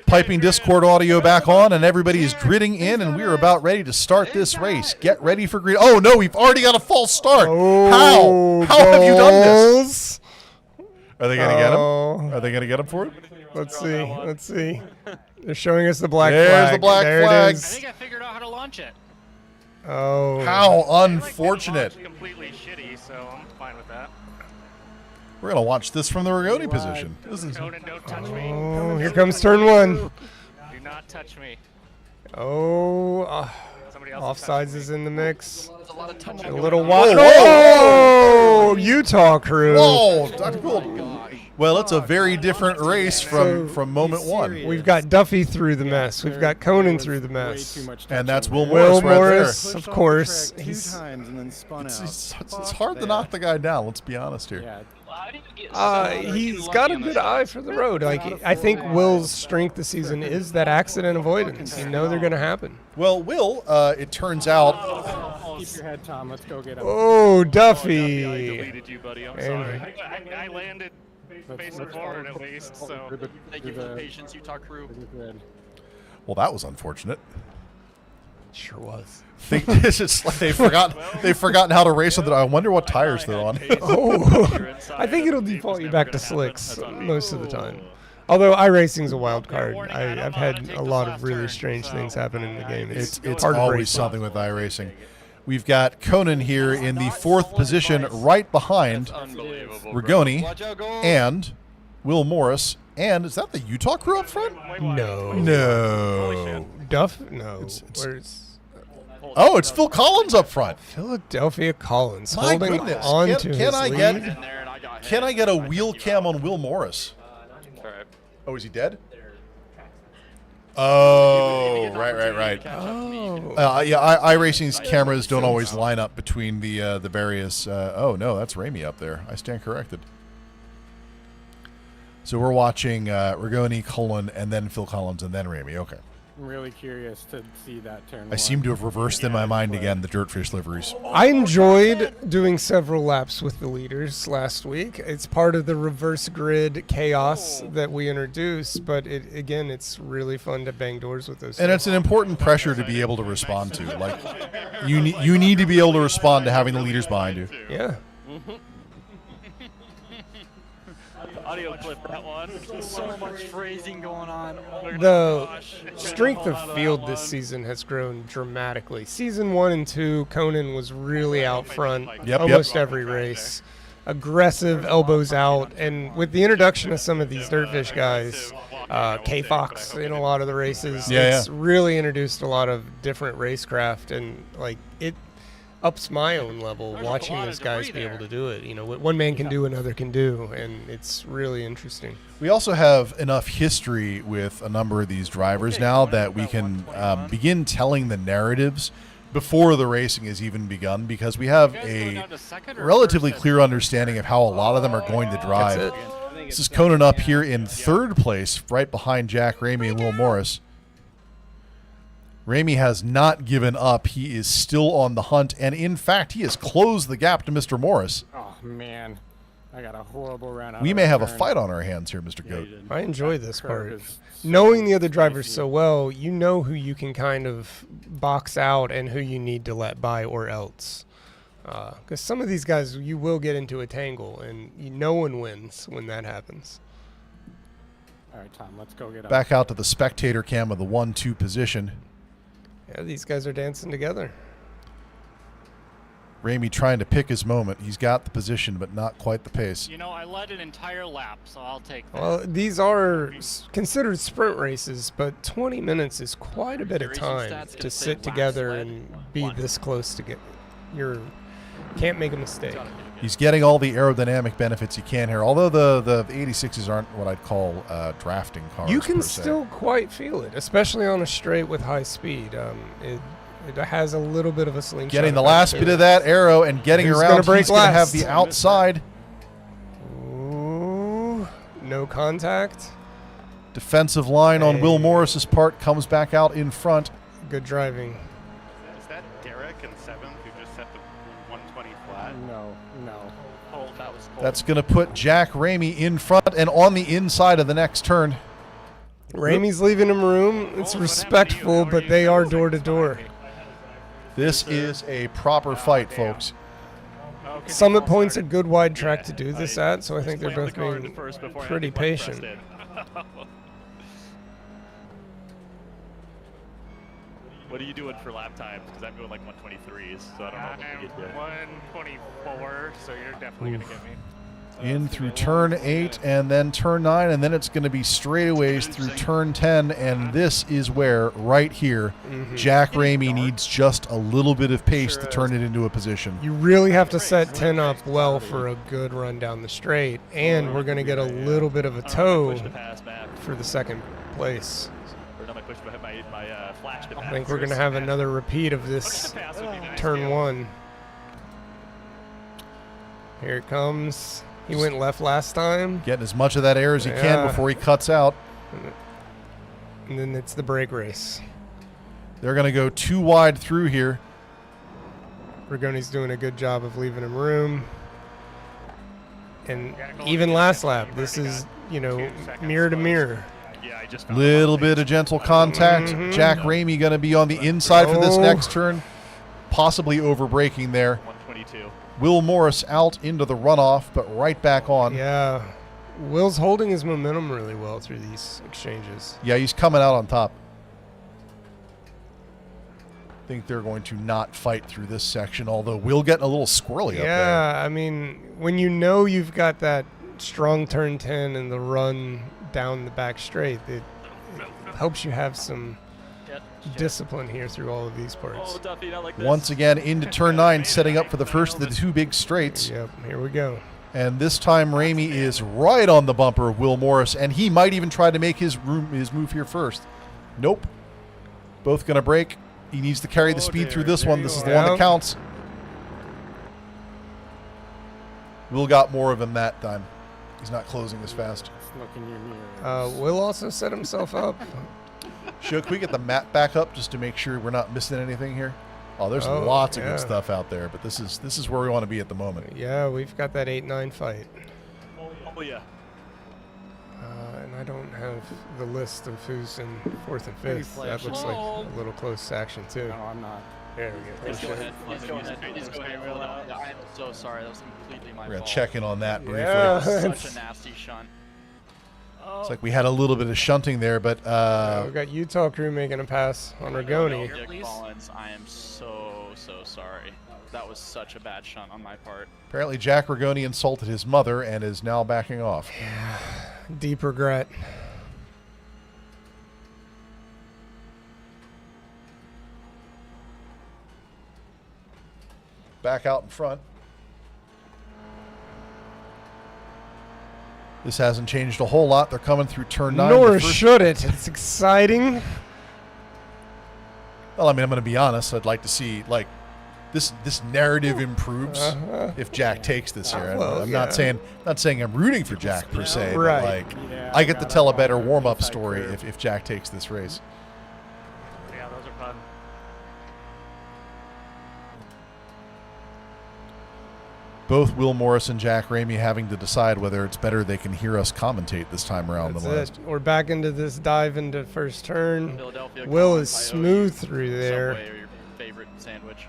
Piping Discord audio back on, and everybody is gridding in, and we are about ready to start this race. Get ready for grid. Oh no, we've already got a false start. Oh, How have you done this? goals. Are they gonna get him? Are they gonna get him for it? Let's see. Let's see. They're showing us the black There's flag. the black There flag. It I is. think I figured out how to launch it. Oh. How unfortunate. Completely shitty, so I'm fine with that. We're gonna watch this from the Rigoni position. This is Conan, don't touch me. Oh, here comes turn 1. Do not touch me. Oh, Somebody else offsides is in the mix. A lot of touching. A little wide. Whoa, Oh, Utah crew. whoa, Dr. Gould. Well, it's a very different race from moment one, We've got Duffy through the mess. We've got Conan through the mess. and that's Will Will Morris right Morris, there. of course. He's times and then spun out. It's hard to knock the guy down. Let's be honest here. Yeah. He's got a good eye for the road. Like I think Will's strength this season is that accident avoidance. You know they're going to happen. Well, Will, it turns out. Keep your head, Tom. Let's go get him. Oh, I Duffy. deleted you, buddy. I'm And- sorry. I landed facing forward at least, so. Thank you for the patience, Utah crew. Well, that was unfortunate. Sure was. It's just like they've forgotten how to race with it. I wonder what tires they're on. Oh, I think it'll default you back to slicks most of the time. Although iRacing's a wild card. I've had a lot of really strange things happen in the game. It's hard to always race. something with iRacing. We've got Conan here in the 4th position, right behind Rigoni and Will Morris. And is that the Utah crew up front? No. No. Duff? No. It's- Where's Oh, it's Phil Collins up front. Philadelphia Collins My holding goodness. on Can- to can his I lead? get- Can I get a wheel cam on Will Morris? Oh, is he dead? Oh, right. Oh. Yeah, iRacing's cameras don't always line up between the various. Oh no, that's Ramie up there. I stand corrected. So we're watching Rigoni, Cullen, and then Phil Collins, and then Ramie. Okay. I'm really curious to see that turn. I seem to have reversed in my mind again the Dirtfish liveries. I enjoyed doing several laps with the leaders last week. It's part of the reverse grid chaos that we introduced, but it's really fun to bang doors with those. And it's an important pressure to be able to respond to. Like, you need to be able to respond to having the leaders behind you. Yeah. Audio clip that one. So much phrasing going on. The strength of field this season has grown dramatically. Season 1 and 2, Conan was really out front almost every race. Aggressive, elbows out, and with the introduction of some of these Dirtfish guys, K-Fox in a lot of the races, it's really introduced a lot of different racecraft, and like it ups my own level watching those guys be able to do it. You know, what one man can do, another can do, and it's really interesting. We also have enough history with a number of these drivers now that we can begin telling the narratives before the racing has even begun, because we have a relatively clear understanding of how a lot of them are going to drive. This is Conan up here in 3rd place, right behind Jack Ramie and Will Morris. Ramie has not given up. He is still on the hunt, and in fact, he has closed the gap to Mr. Morris. Oh man, I got a horrible run. We may have a fight on our hands here, Mr. Goat. I enjoy this part. Knowing the other drivers so well, you know who you can kind of box out and who you need to let by or else. Because some of these guys, you will get into a tangle, and no one wins when that happens. All right, Tom, let's go get him. Back out to the spectator cam of the 1-2 position. Yeah, these guys are dancing together. Ramie trying to pick his moment. He's got the position, but not quite the pace. You know, I led an entire lap, so I'll take that. Well, these are considered sprint races, but 20 minutes is quite a bit of time to sit together and be this close to get can't make a mistake. He's getting all the aerodynamic benefits he can here, although the 86s aren't what I'd call drafting cars. You can per se. still quite feel it, especially on a straight with high speed. It has a little bit of a slingshot. Getting the last bit of that arrow and getting Who's around. gonna break He's going to have last? the outside. Ooh, no contact. Defensive line on Will Morris's part comes back out in front. Good driving. Is that Derek in 7th who just set the 120 flat. No. Oh, that was cold. That's going to put Jack Ramie in front and on the inside of the next turn. Ramie's leaving him room. It's respectful, but they are door to door. This is a proper fight, folks. Summit Point's a good wide track to do this at, so I think they're both being pretty patient. What are you doing for lap times? Because I'm going like 123s, so I don't know if we get you. 124, so you're definitely going to get me. In through turn 8 and then turn 9, and then it's going to be straightaways through turn 10, and this is where, right here, Jack Ramie needs just a little bit of pace to turn it into a position. You really have to set 10 up well for a good run down the straight, and we're going to get a little bit of a toe for the second place. I think we're going to have another repeat of this turn 1. Here it comes. He went left last time. Getting as much of that air as he can before he cuts out. And then it's the brake race. They're going to go too wide through here. Rigoni's doing a good job of leaving him room. And even last lap, this is, you know, mirror to mirror. Little bit of gentle contact. Jack Ramie going to be on the inside for this next turn. Possibly over braking there. 122. Will Morris out into the runoff, but right back on. Yeah. Will's holding his momentum really well through these exchanges. Yeah, he's coming out on top. I think they're going to not fight through this section, although Will getting a little squirrely up there. Yeah, I mean, when you know you've got that strong turn 10 and the run down the back straight, it helps you have some discipline here through all of these parts. Once again into turn 9, setting up for the first of the two big straights. Yep, here we go. And this time Ramie is right on the bumper of Will Morris, and he might even try to make his move here first. Nope. Both going to break. He needs to carry the speed through this one. This is the one that counts. Will got more of him that time. He's not closing as fast. Will also set himself up. Can we get the map back up just to make sure we're not missing anything here? Oh, there's lots of good stuff out there, but this is where we want to be at the moment. Yeah, we've got that 8-9 fight. Oh, yeah. And I don't have the list of who's in 4th and 5th. That looks like a little close action, too. No, I'm not. There we go. Please go ahead. Please go ahead. Please go ahead. I'm so sorry. That was completely my fault. We're going to check in on that briefly. Yeah. Such a nasty shunt. It's like we had a little bit of shunting there, but we've got Utah crew making a pass on Rigoni. Collins, I am so sorry. That was such a bad shunt on my part. Apparently Jack Rigoni insulted his mother and is now backing off. Yeah, deep regret. Back out in front. This hasn't changed a whole lot. They're coming through turn 9. Nor should it. It's exciting. Well, I mean, I'm going to be honest. I'd like to see, like, this narrative improves if Jack takes this here. Well, I'm not saying I'm rooting for Jack per se, right. but like I get to tell a better warm-up story if Jack takes this race. Yeah, those are fun. Both Will Morris and Jack Ramie having to decide whether it's better they can hear us commentate this time around than last. We're back into this dive into first turn. Will is smooth through there. Subway or your favorite sandwich.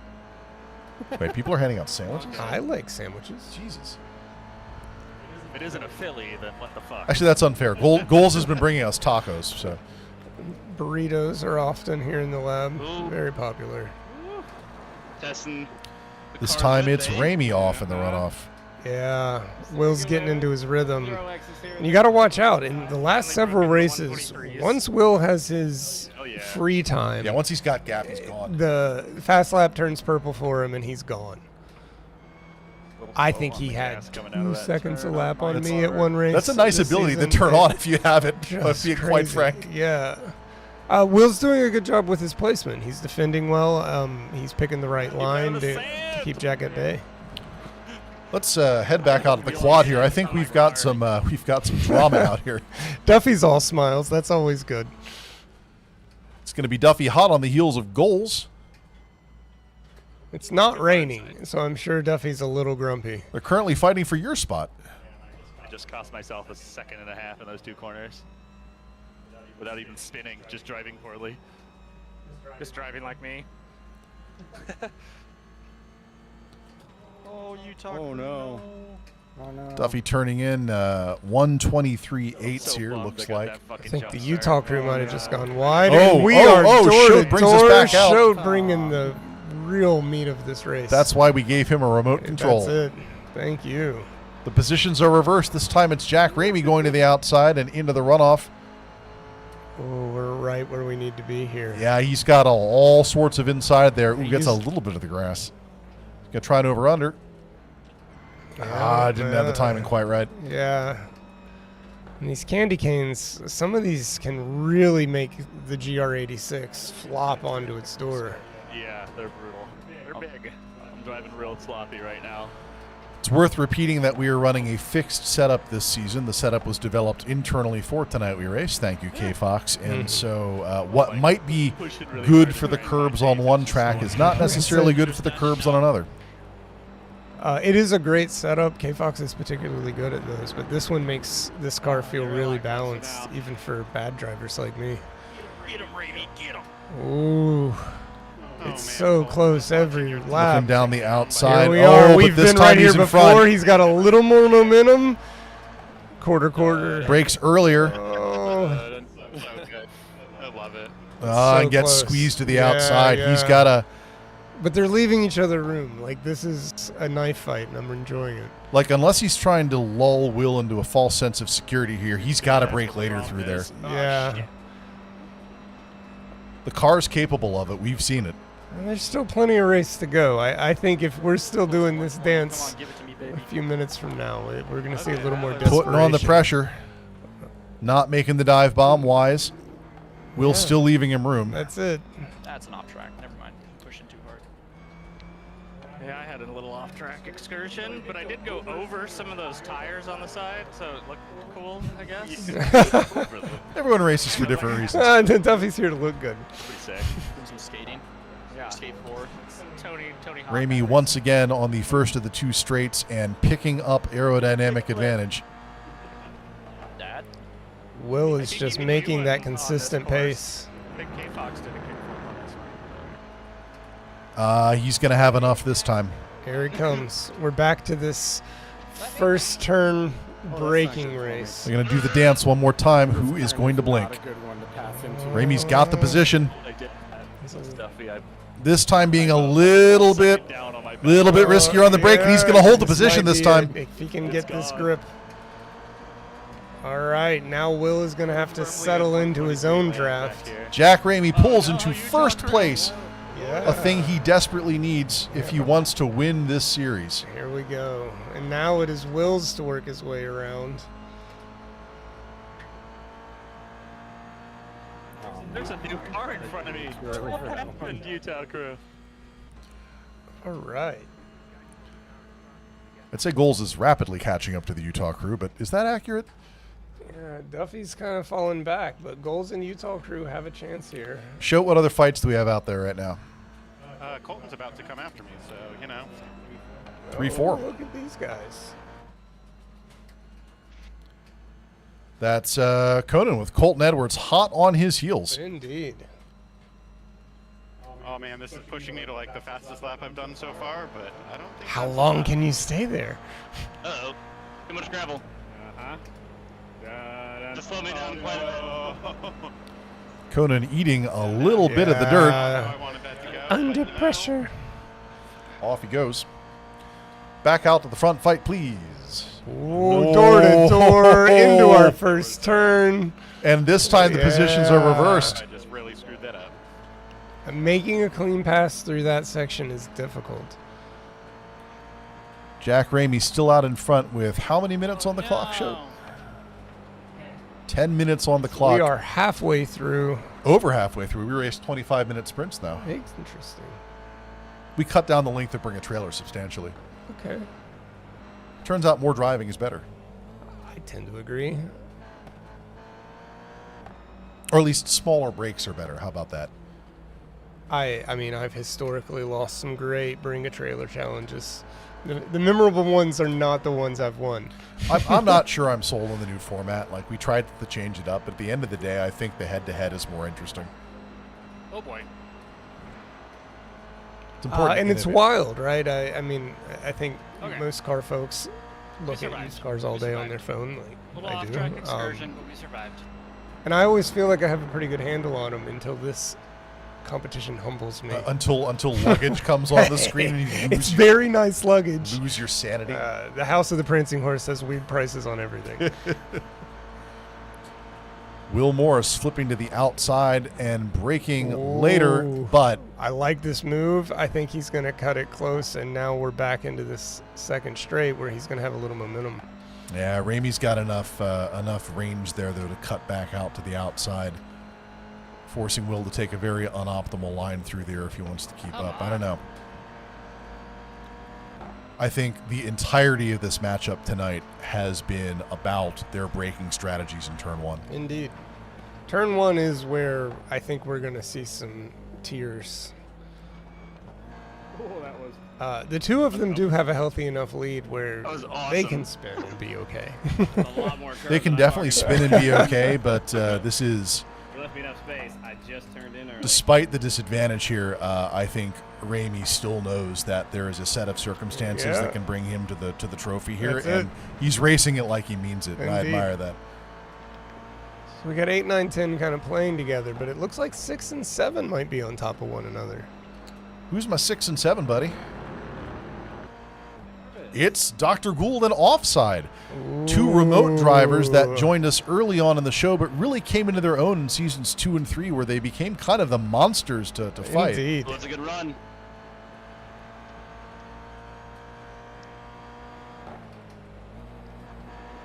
Wait, people are handing out sandwiches? I like sandwiches. Jesus. If it isn't a Philly, then what the fuck? Actually, that's unfair. Goals has been bringing us tacos, so. Burritos are often here in the lab. Very popular. Testing. This time it's Ramie off in the runoff. Yeah, Will's getting into his rhythm. And you got to watch out. In the last several races, once Will has his free time, Yeah, once he's got gap, he's gone. the fast lap turns purple for him and he's gone. I think he had 2 seconds a lap on me at one race. That's a nice this let's season. turn on if you have it, Just being quite crazy. frank. Yeah. Will's doing a good job with his placement. He's defending well. He's picking the right line to keep Jack at bay. Let's head back out of the quad here. I think we've got some drama out here. Duffy's all smiles. That's always good. It's going to be Duffy hot on the heels of goals. It's not raining, so I'm sure Duffy's a little grumpy. They're currently fighting for your spot. I just cost myself a second and a half in those 2 corners. Without even spinning, just driving poorly. Just driving like me. Oh, Utah. Oh, no. Oh, no. Duffy turning in 123.8 here, looks like. I think the Utah crew might have just gone wide. Oh, and we are Schode brings us back out. Schode bringing the real meat of this race. That's why we gave him a remote control. That's it. Thank you. The positions are reversed. This time it's Jack Ramie going to the outside and into the runoff. Oh, we're right where we need to be here. Yeah, he's got all sorts of inside there. Ooh, gets a little bit of the grass. He's going to try and over-under. Didn't have the timing quite right. Yeah. And these candy canes, some of these can really make the GR86 flop onto its door. Yeah, they're brutal. They're big. I'm driving real sloppy right now. It's worth repeating that we are running a fixed setup this season. The setup was developed internally for Tonight We Race. Thank you, K-Fox. And so what might be good for the curbs on one track is not necessarily good for the curbs on another. It is a great setup. K-Fox is particularly good at those, but this one makes this car feel really balanced, even for bad drivers like me. Get him, Ramie, get him. Ooh. It's so close every lap. Looking down the outside. Here we are. We've but this been time right here he's in before. front. He's got a little more momentum. Quarter. Breaks earlier. Oh. So good. I love it. And gets close. squeezed to the outside. Yeah. He's got a... But they're leaving each other room. Like, this is a knife fight, and I'm enjoying it. Like, unless he's trying to lull Will into a false sense of security here, he's got to break later through there. Yeah. The car's capable of it. We've seen it. And there's still plenty of race to go. I think if we're still doing this dance a few minutes from now, we're going to see a little more desperation. Putting on the pressure. Not making the dive bomb. Wise. Will still leaving him room. That's it. That's an off track. Never mind. Pushing too hard. Yeah, I had a little off-track excursion, but I did go over some of those tires on the side, so it looked cool, I guess. Everyone races for different reasons. Duffy's here to look good. Pretty sick. Doing some skating. Yeah. Skateboard. Tony Hawk. Ramie once again on the first of the 2 straights and picking up aerodynamic advantage. Dad? Will is just making that consistent pace. I think K-Fox did a kickflip on this one. He's going to have enough this time. Here he comes. We're back to this first turn braking race. They're going to do the dance one more time. Who is going to blink? Ramie's got the position. This time being a little bit riskier on the brake, and he's going to hold the position this time. If he can get this grip. All right, now Will is going to have to settle into his own draft. Jack Ramie pulls into first place, Yeah. a thing he desperately needs if he wants to win this series. Here we go. And now it is Will's to work his way around. There's a new car in front of me. What happened, Utah crew? All right. I'd say Goals is rapidly catching up to the Utah crew, but is that accurate? Yeah, Duffy's kind of fallen back, but Goals and Utah crew have a chance here. Show what other fights do we have out there right now? Colton's about to come after me, so, you know. 3-4. Look at these guys. That's Conan with Colton Edwards hot on his heels. Indeed. Oh man, this is pushing me to like the fastest lap I've done so far, but I don't think. How long can you stay there? Uh-oh. Too much gravel. Just slow me down quite a bit. Conan eating a little bit of the dirt. Under pressure. Off he goes. Back out to the front fight, please. Ooh, door to door into our first turn. And this time the positions are reversed. I just really screwed that up. Making a clean pass through that section is difficult. Jack Ramie still out in front with how many minutes on the clock, Show? 10 minutes on the clock. We are halfway through. Over halfway through. We raced 25-minute sprints now. Interesting. We cut down the length of bring a trailer substantially. Okay. Turns out more driving is better. I tend to agree. Or at least smaller brakes are better. How about that? I mean, I've historically lost some great Bring a Trailer challenges. The memorable ones are not the ones I've won. I'm not sure I'm sold on the new format. Like, we tried to change it up, but at the end of the day, I think the head-to-head is more interesting. Oh boy. It's important. And it's wild, right? I mean, I think Okay. most car folks look at survived. used cars all We day on survived. their phone, like Little I do. off-track excursion, but we survived. And I always feel like I have a pretty good handle on them until this competition humbles me. Until luggage comes on the screen and you It's lose, very nice luggage. lose your sanity. The House of the Prancing Horse has weird prices on everything. Will Morris flipping to the outside and braking later, but I like this move. I think he's going to cut it close, and now we're back into this second straight where he's going to have a little momentum. yeah, Ramie's got enough range there though to cut back out to the outside, forcing Will to take a very unoptimal line through there if he wants to keep up. I don't know. I think the entirety of this matchup tonight has been about their braking strategies in turn one. Indeed. Turn one is where I think we're going to see some tears. Oh, that was. The two of them do have a healthy enough lead where That was awesome. they can spin and be okay. A lot more They can definitely spin and be okay, but this is, You left me enough space. I just turned in early. despite the disadvantage here, I think Ramie still knows that there is a set of circumstances Yeah. that can bring him to the trophy here, That's and he's racing it like he means it. And I Indeed. admire that. So we got 8, 9, 10 kind of playing together, but it looks like 6 and 7 might be on top of one another. Who's my 6 and 7, buddy? It's Dr. Gould and Offside. Two remote drivers that joined us early on in the show, but really came into their own in seasons 2 and 3, where they became kind of the monsters to fight. Indeed. Well, it's a good run.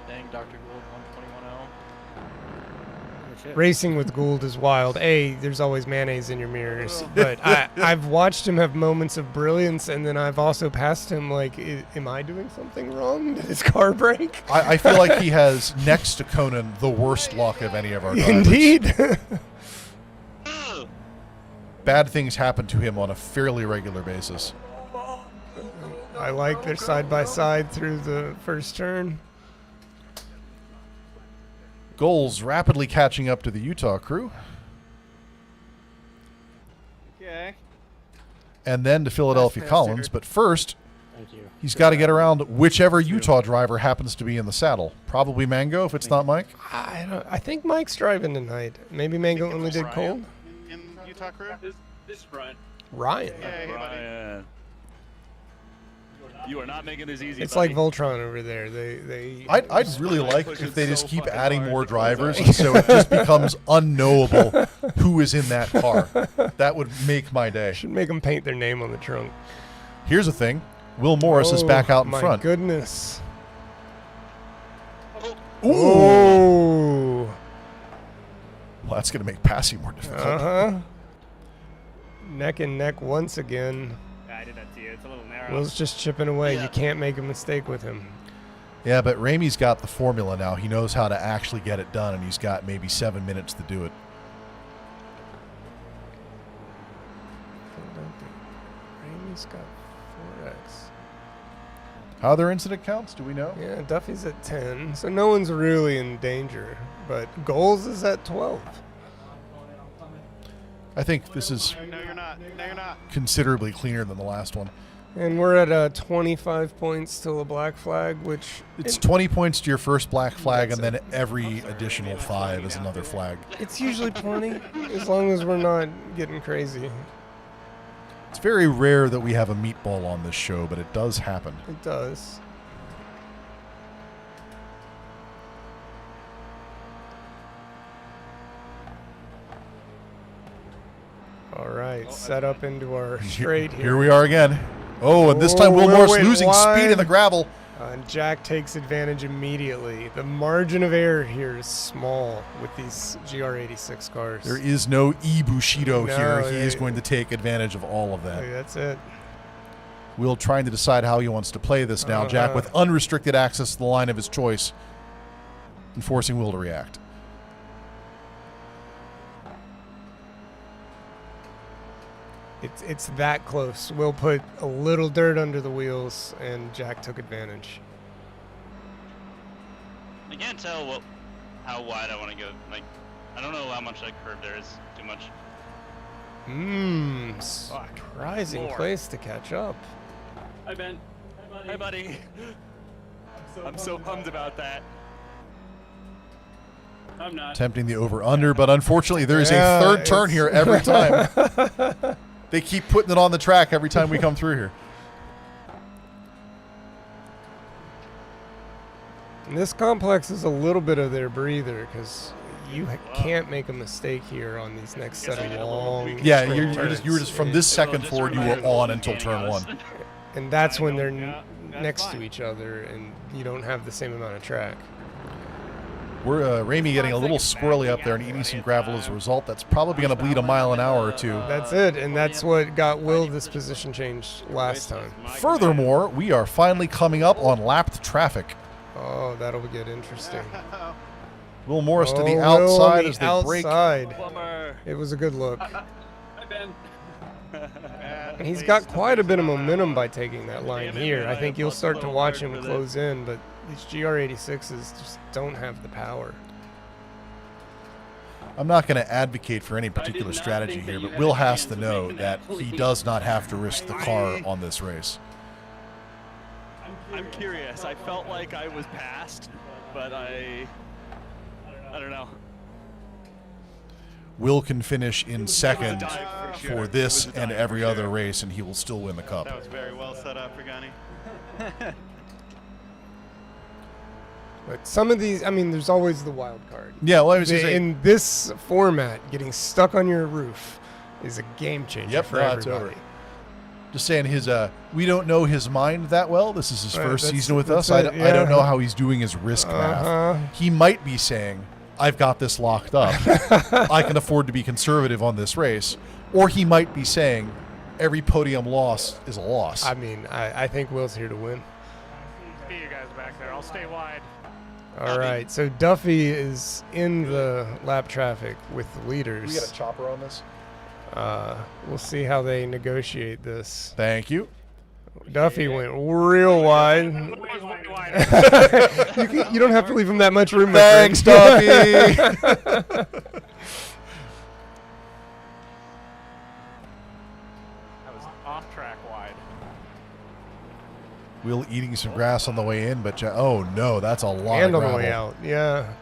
Dang, Dr. Gould, 121L. Racing with Gould is wild. There's always mayonnaise in your mirrors, but I've watched him have moments of brilliance, and then I've also passed him like, am I doing something wrong? Did his car break? I feel like he has, next to Conan, the worst luck of any of our drivers. Indeed. Bad things happen to him on a fairly regular basis. I like their side-by-side through the first turn. Goals rapidly catching up to the Utah crew. Okay. And then to Philadelphia Fast, Collins. faster. But first, Thank you. he's got to get around whichever Utah driver happens to be in the saddle. Probably Mango if it's not Mike. I think Mike's driving tonight. Maybe Mango only did cold. In Utah crew? This front. Ryan. Hey, buddy. You are not making this easy. It's like Voltron over there. They I'd really like if they just keep adding more drivers, and so it just becomes unknowable who is in that car. That would make my day. should make them paint their name on the trunk. Here's the thing. Will Morris is back out in my front. Goodness. Ooh. Oh. Well, that's going to make passing more difficult. Uh-huh. Neck and neck once again. I did that to you. It's a little narrow. Will's just chipping away. You can't make a mistake with him. Yeah, but Ramie's got the formula now. He knows how to actually get it done, and he's got maybe 7 minutes to do it. Ramie's got 4X. How are their incident counts? Do we know? Yeah, Duffy's at 10, so no one's really in danger. But Goals is at 12. I think this is No, you're not. No, you're not. considerably cleaner than the last one. And we're at 25 points till a black flag, which It's 20 points to your first black flag, and then every additional 5 is another flag. it's usually plenty, as long as we're not getting crazy. It's very rare that we have a meatball on this show, but it does happen. It does. All right, set up into our straight here. Here we are again. Oh, and this time Will Will Morris went losing wide. speed in the gravel. And Jack takes advantage immediately. The margin of error here is small with these GR86 cars. There is no Bushido No, here. He is they- going to take advantage of all of that. Hey, that's it. Will trying to decide how he wants to play this now. Jack with unrestricted access to the line of his choice, and forcing Will to react. It's that close. Will put a little dirt under the wheels, and Jack took advantage. I can't tell how wide I want to go. Like, I don't know how much that curve there is. Too much. Surprising place to catch up. Hi, Ben. Hi, buddy. I'm so bummed about that. I'm not. Attempting the over-under, but unfortunately there is a third turn here every time. They keep putting it on the track every time we come through here. And this complex is a little bit of their breather because you can't make a mistake here on these next set of long. Yeah, you were just from this second forward, you were on until turn 1. And that's when they're next to each other, and you don't have the same amount of track. We're Ramie getting a little squirrely up there and eating some gravel as a result. That's probably going to bleed a mile an hour or two. That's it, and that's what got Will this position change last time. Furthermore, we are finally coming up on lapped traffic. Oh, that'll get interesting. Will Morris to the outside as they break. It was a good look. And he's got quite a bit of momentum by taking that line here. I think you'll start to watch him close in, but these GR86s just don't have the power. I'm not going to advocate for any particular strategy here, but Will has to know that he does not have to risk the car on this race. I'm curious. I felt like I was passed, but I don't know. Will can finish in second for this and every other race, and he will still win the cup. That was very well set up for Gunny. But some of these, I mean, there's always the wild card. Yeah, well, I was in this format, getting stuck on your roof is a game changer for everybody. Just saying, we don't know his mind that well. This is his first season with us. I don't know how he's doing his risk math. He might be saying, I've got this locked up. I can afford to be conservative on this race. Or he might be saying, every podium loss is a loss. I mean, I think Will's here to win. See you guys back there. I'll stay wide. All right, so Duffy is in the lap traffic with the leaders. We got a chopper on this? We'll see how they negotiate this. Thank you. Duffy went real wide. You don't have to leave him that much room. Thanks, Duffy. That was off track wide. Will eating some grass on the way in, but oh no, that's a lot and of on gravel. the way out, yeah.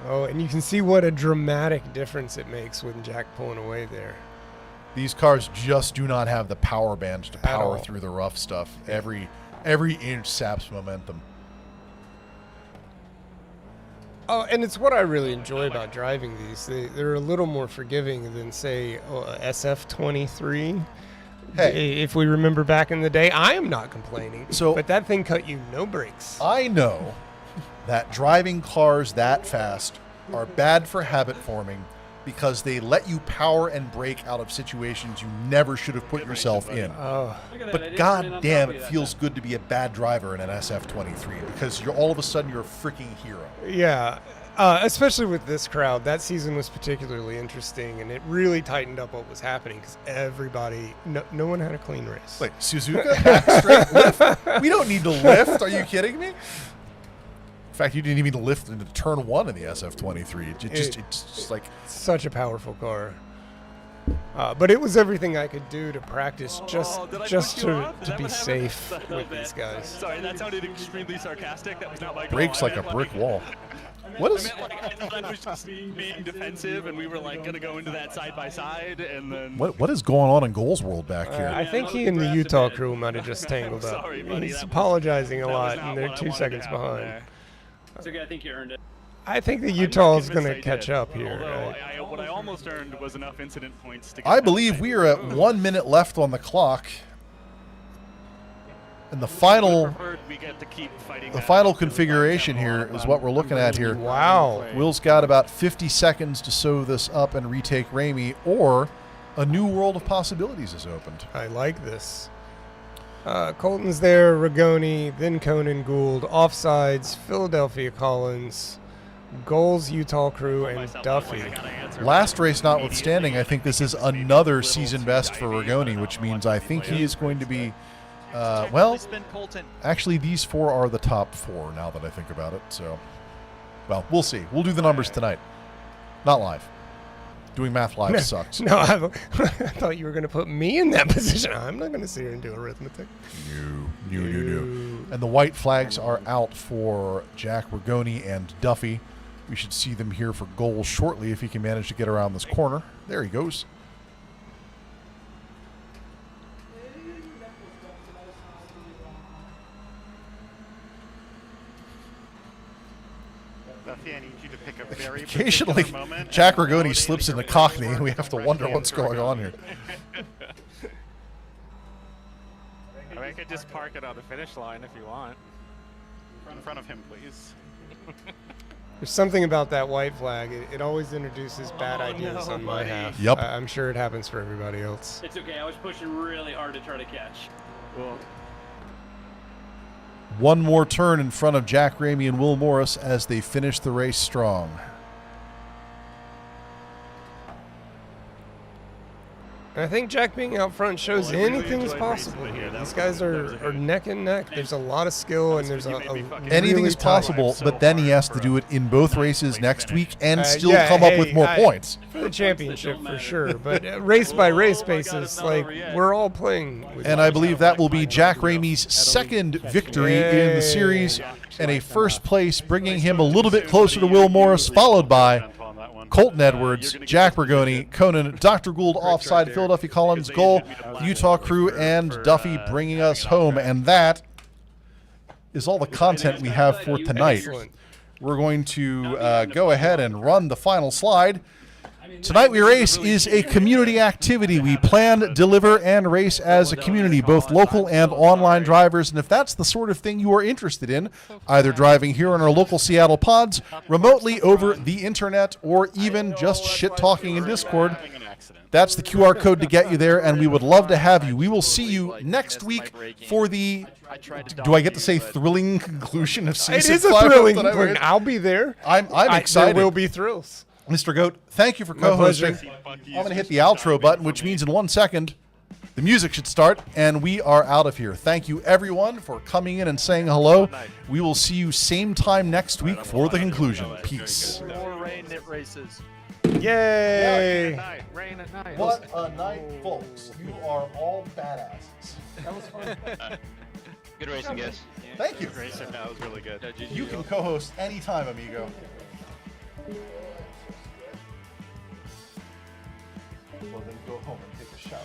Oh, and you can see what a dramatic difference it makes with Jack pulling away there. These cars just do not have the power bands to power through the rough stuff. Every inch saps momentum. Oh, and it's what I really enjoy about driving these. They're a little more forgiving than, say, SF-23. Hey, if we remember back in the day, I am not complaining. But that thing cut you no brakes. I know that driving cars that fast are bad for habit forming because they let you power and brake out of situations you never should have put yourself in. Oh. But god damn, it feels good to be a bad driver in an SF-23 because you're all of a sudden you're a freaking hero. Yeah, especially with this crowd. That season was particularly interesting, and it really tightened up what was happening because everybody, no one had a clean race. Like, Suzuka, back straight lift? We don't need to lift. Are you kidding me? In fact, you didn't even need to lift into turn 1 in the SF-23. It's just like such a powerful car. But it was everything I could do to practice just to be safe with these guys. Sorry, that sounded extremely sarcastic. That was not my brakes like a brick wall. What is? I thought I was just being defensive, and we were like gonna go into that side by side, and then. What is going on in Goals World back here? I think he and the Utah crew might have just tangled up. Sorry, buddy, He's apologizing a lot, and they're 2 seconds behind. It's okay, I think you earned it. I think the Utah is going to catch up here. Although what I almost earned was enough incident points to get I believe we are at 1 minute left on the clock. And the final configuration here is what we're looking at here. Wow. Will's got about 50 seconds to sew this up and retake Ramie, or a new world of possibilities is opened. I like this. Colton's there, Rigoni, then Conan Gould, offsides, Philadelphia Collins, Goals, Utah crew, and Duffy. Last race notwithstanding, I think this is another season best for Rigoni, which means I think he is going to be, well, actually these 4 are the top 4 now that I think about it. So, well, we'll see. We'll do the numbers tonight. Not live. Doing math live sucks. No, I thought you were going to put me in that position. I'm not going to sit here and do arithmetic. No. And the white flags are out for Jack Rigoni and Duffy. We should see them here for goals shortly if he can manage to get around this corner. There he goes. Duffy, I need you to pick a very Occasionally, moment. Jack Rigoni slips into Cockney, and we have to wonder what's going on here. I mean, I could just park it on the finish line if you want. In front of him, please. There's something about that white flag. It always introduces bad ideas on my half. Yep. I'm sure it happens for everybody else. It's okay. I was pushing really hard to try to catch. Well, One more turn in front of Jack Ramie and Will Morris as they finish the race strong. I think Jack being out front shows anything's possible here. These guys are neck and neck. There's a lot of skill, and there's Anything really is possible, but then he has to do it in both races next week and still yeah, come up with more points. For the championship, for sure. But race by race basis, like, we're all playing. And I believe that will be Jack Ramie's second victory in the series, and a first place, bringing him a little bit closer to Will Morris, followed by Colton Edwards, Jack Rigoni, Conan, Dr. Gould offside, Philadelphia Collins, goal, the Utah crew, and Duffy bringing us home. And that is all the content we have for tonight. We're going to go ahead and run the final slide. Tonight We Race is a community activity. We plan, deliver, and race as a community, both local and online drivers. And if that's the sort of thing you are interested in, either driving here on our local Seattle pods, remotely over the internet, or even just shit-talking in Discord, that's the QR code to get you there, and we would love to have you. We will see you next week for the, do I get to say thrilling conclusion of season 5? It is a thrilling conclusion. I'll be there. I'm excited. There will be thrills. Mr. Goat, thank you for co-hosting. I'm going to hit the outro button, which means in 1 second, the music should start, and we are out of here. Thank you, everyone, for coming in and saying hello. We will see you same time next week for the conclusion. Peace. More rain that races. Yay! rain at night. What a night, folks. You are all badasses. That was fun. Good racing, guys. Thank you. Racing, that was really good. You can co-host anytime, amigo. Well, then go home and take a shower.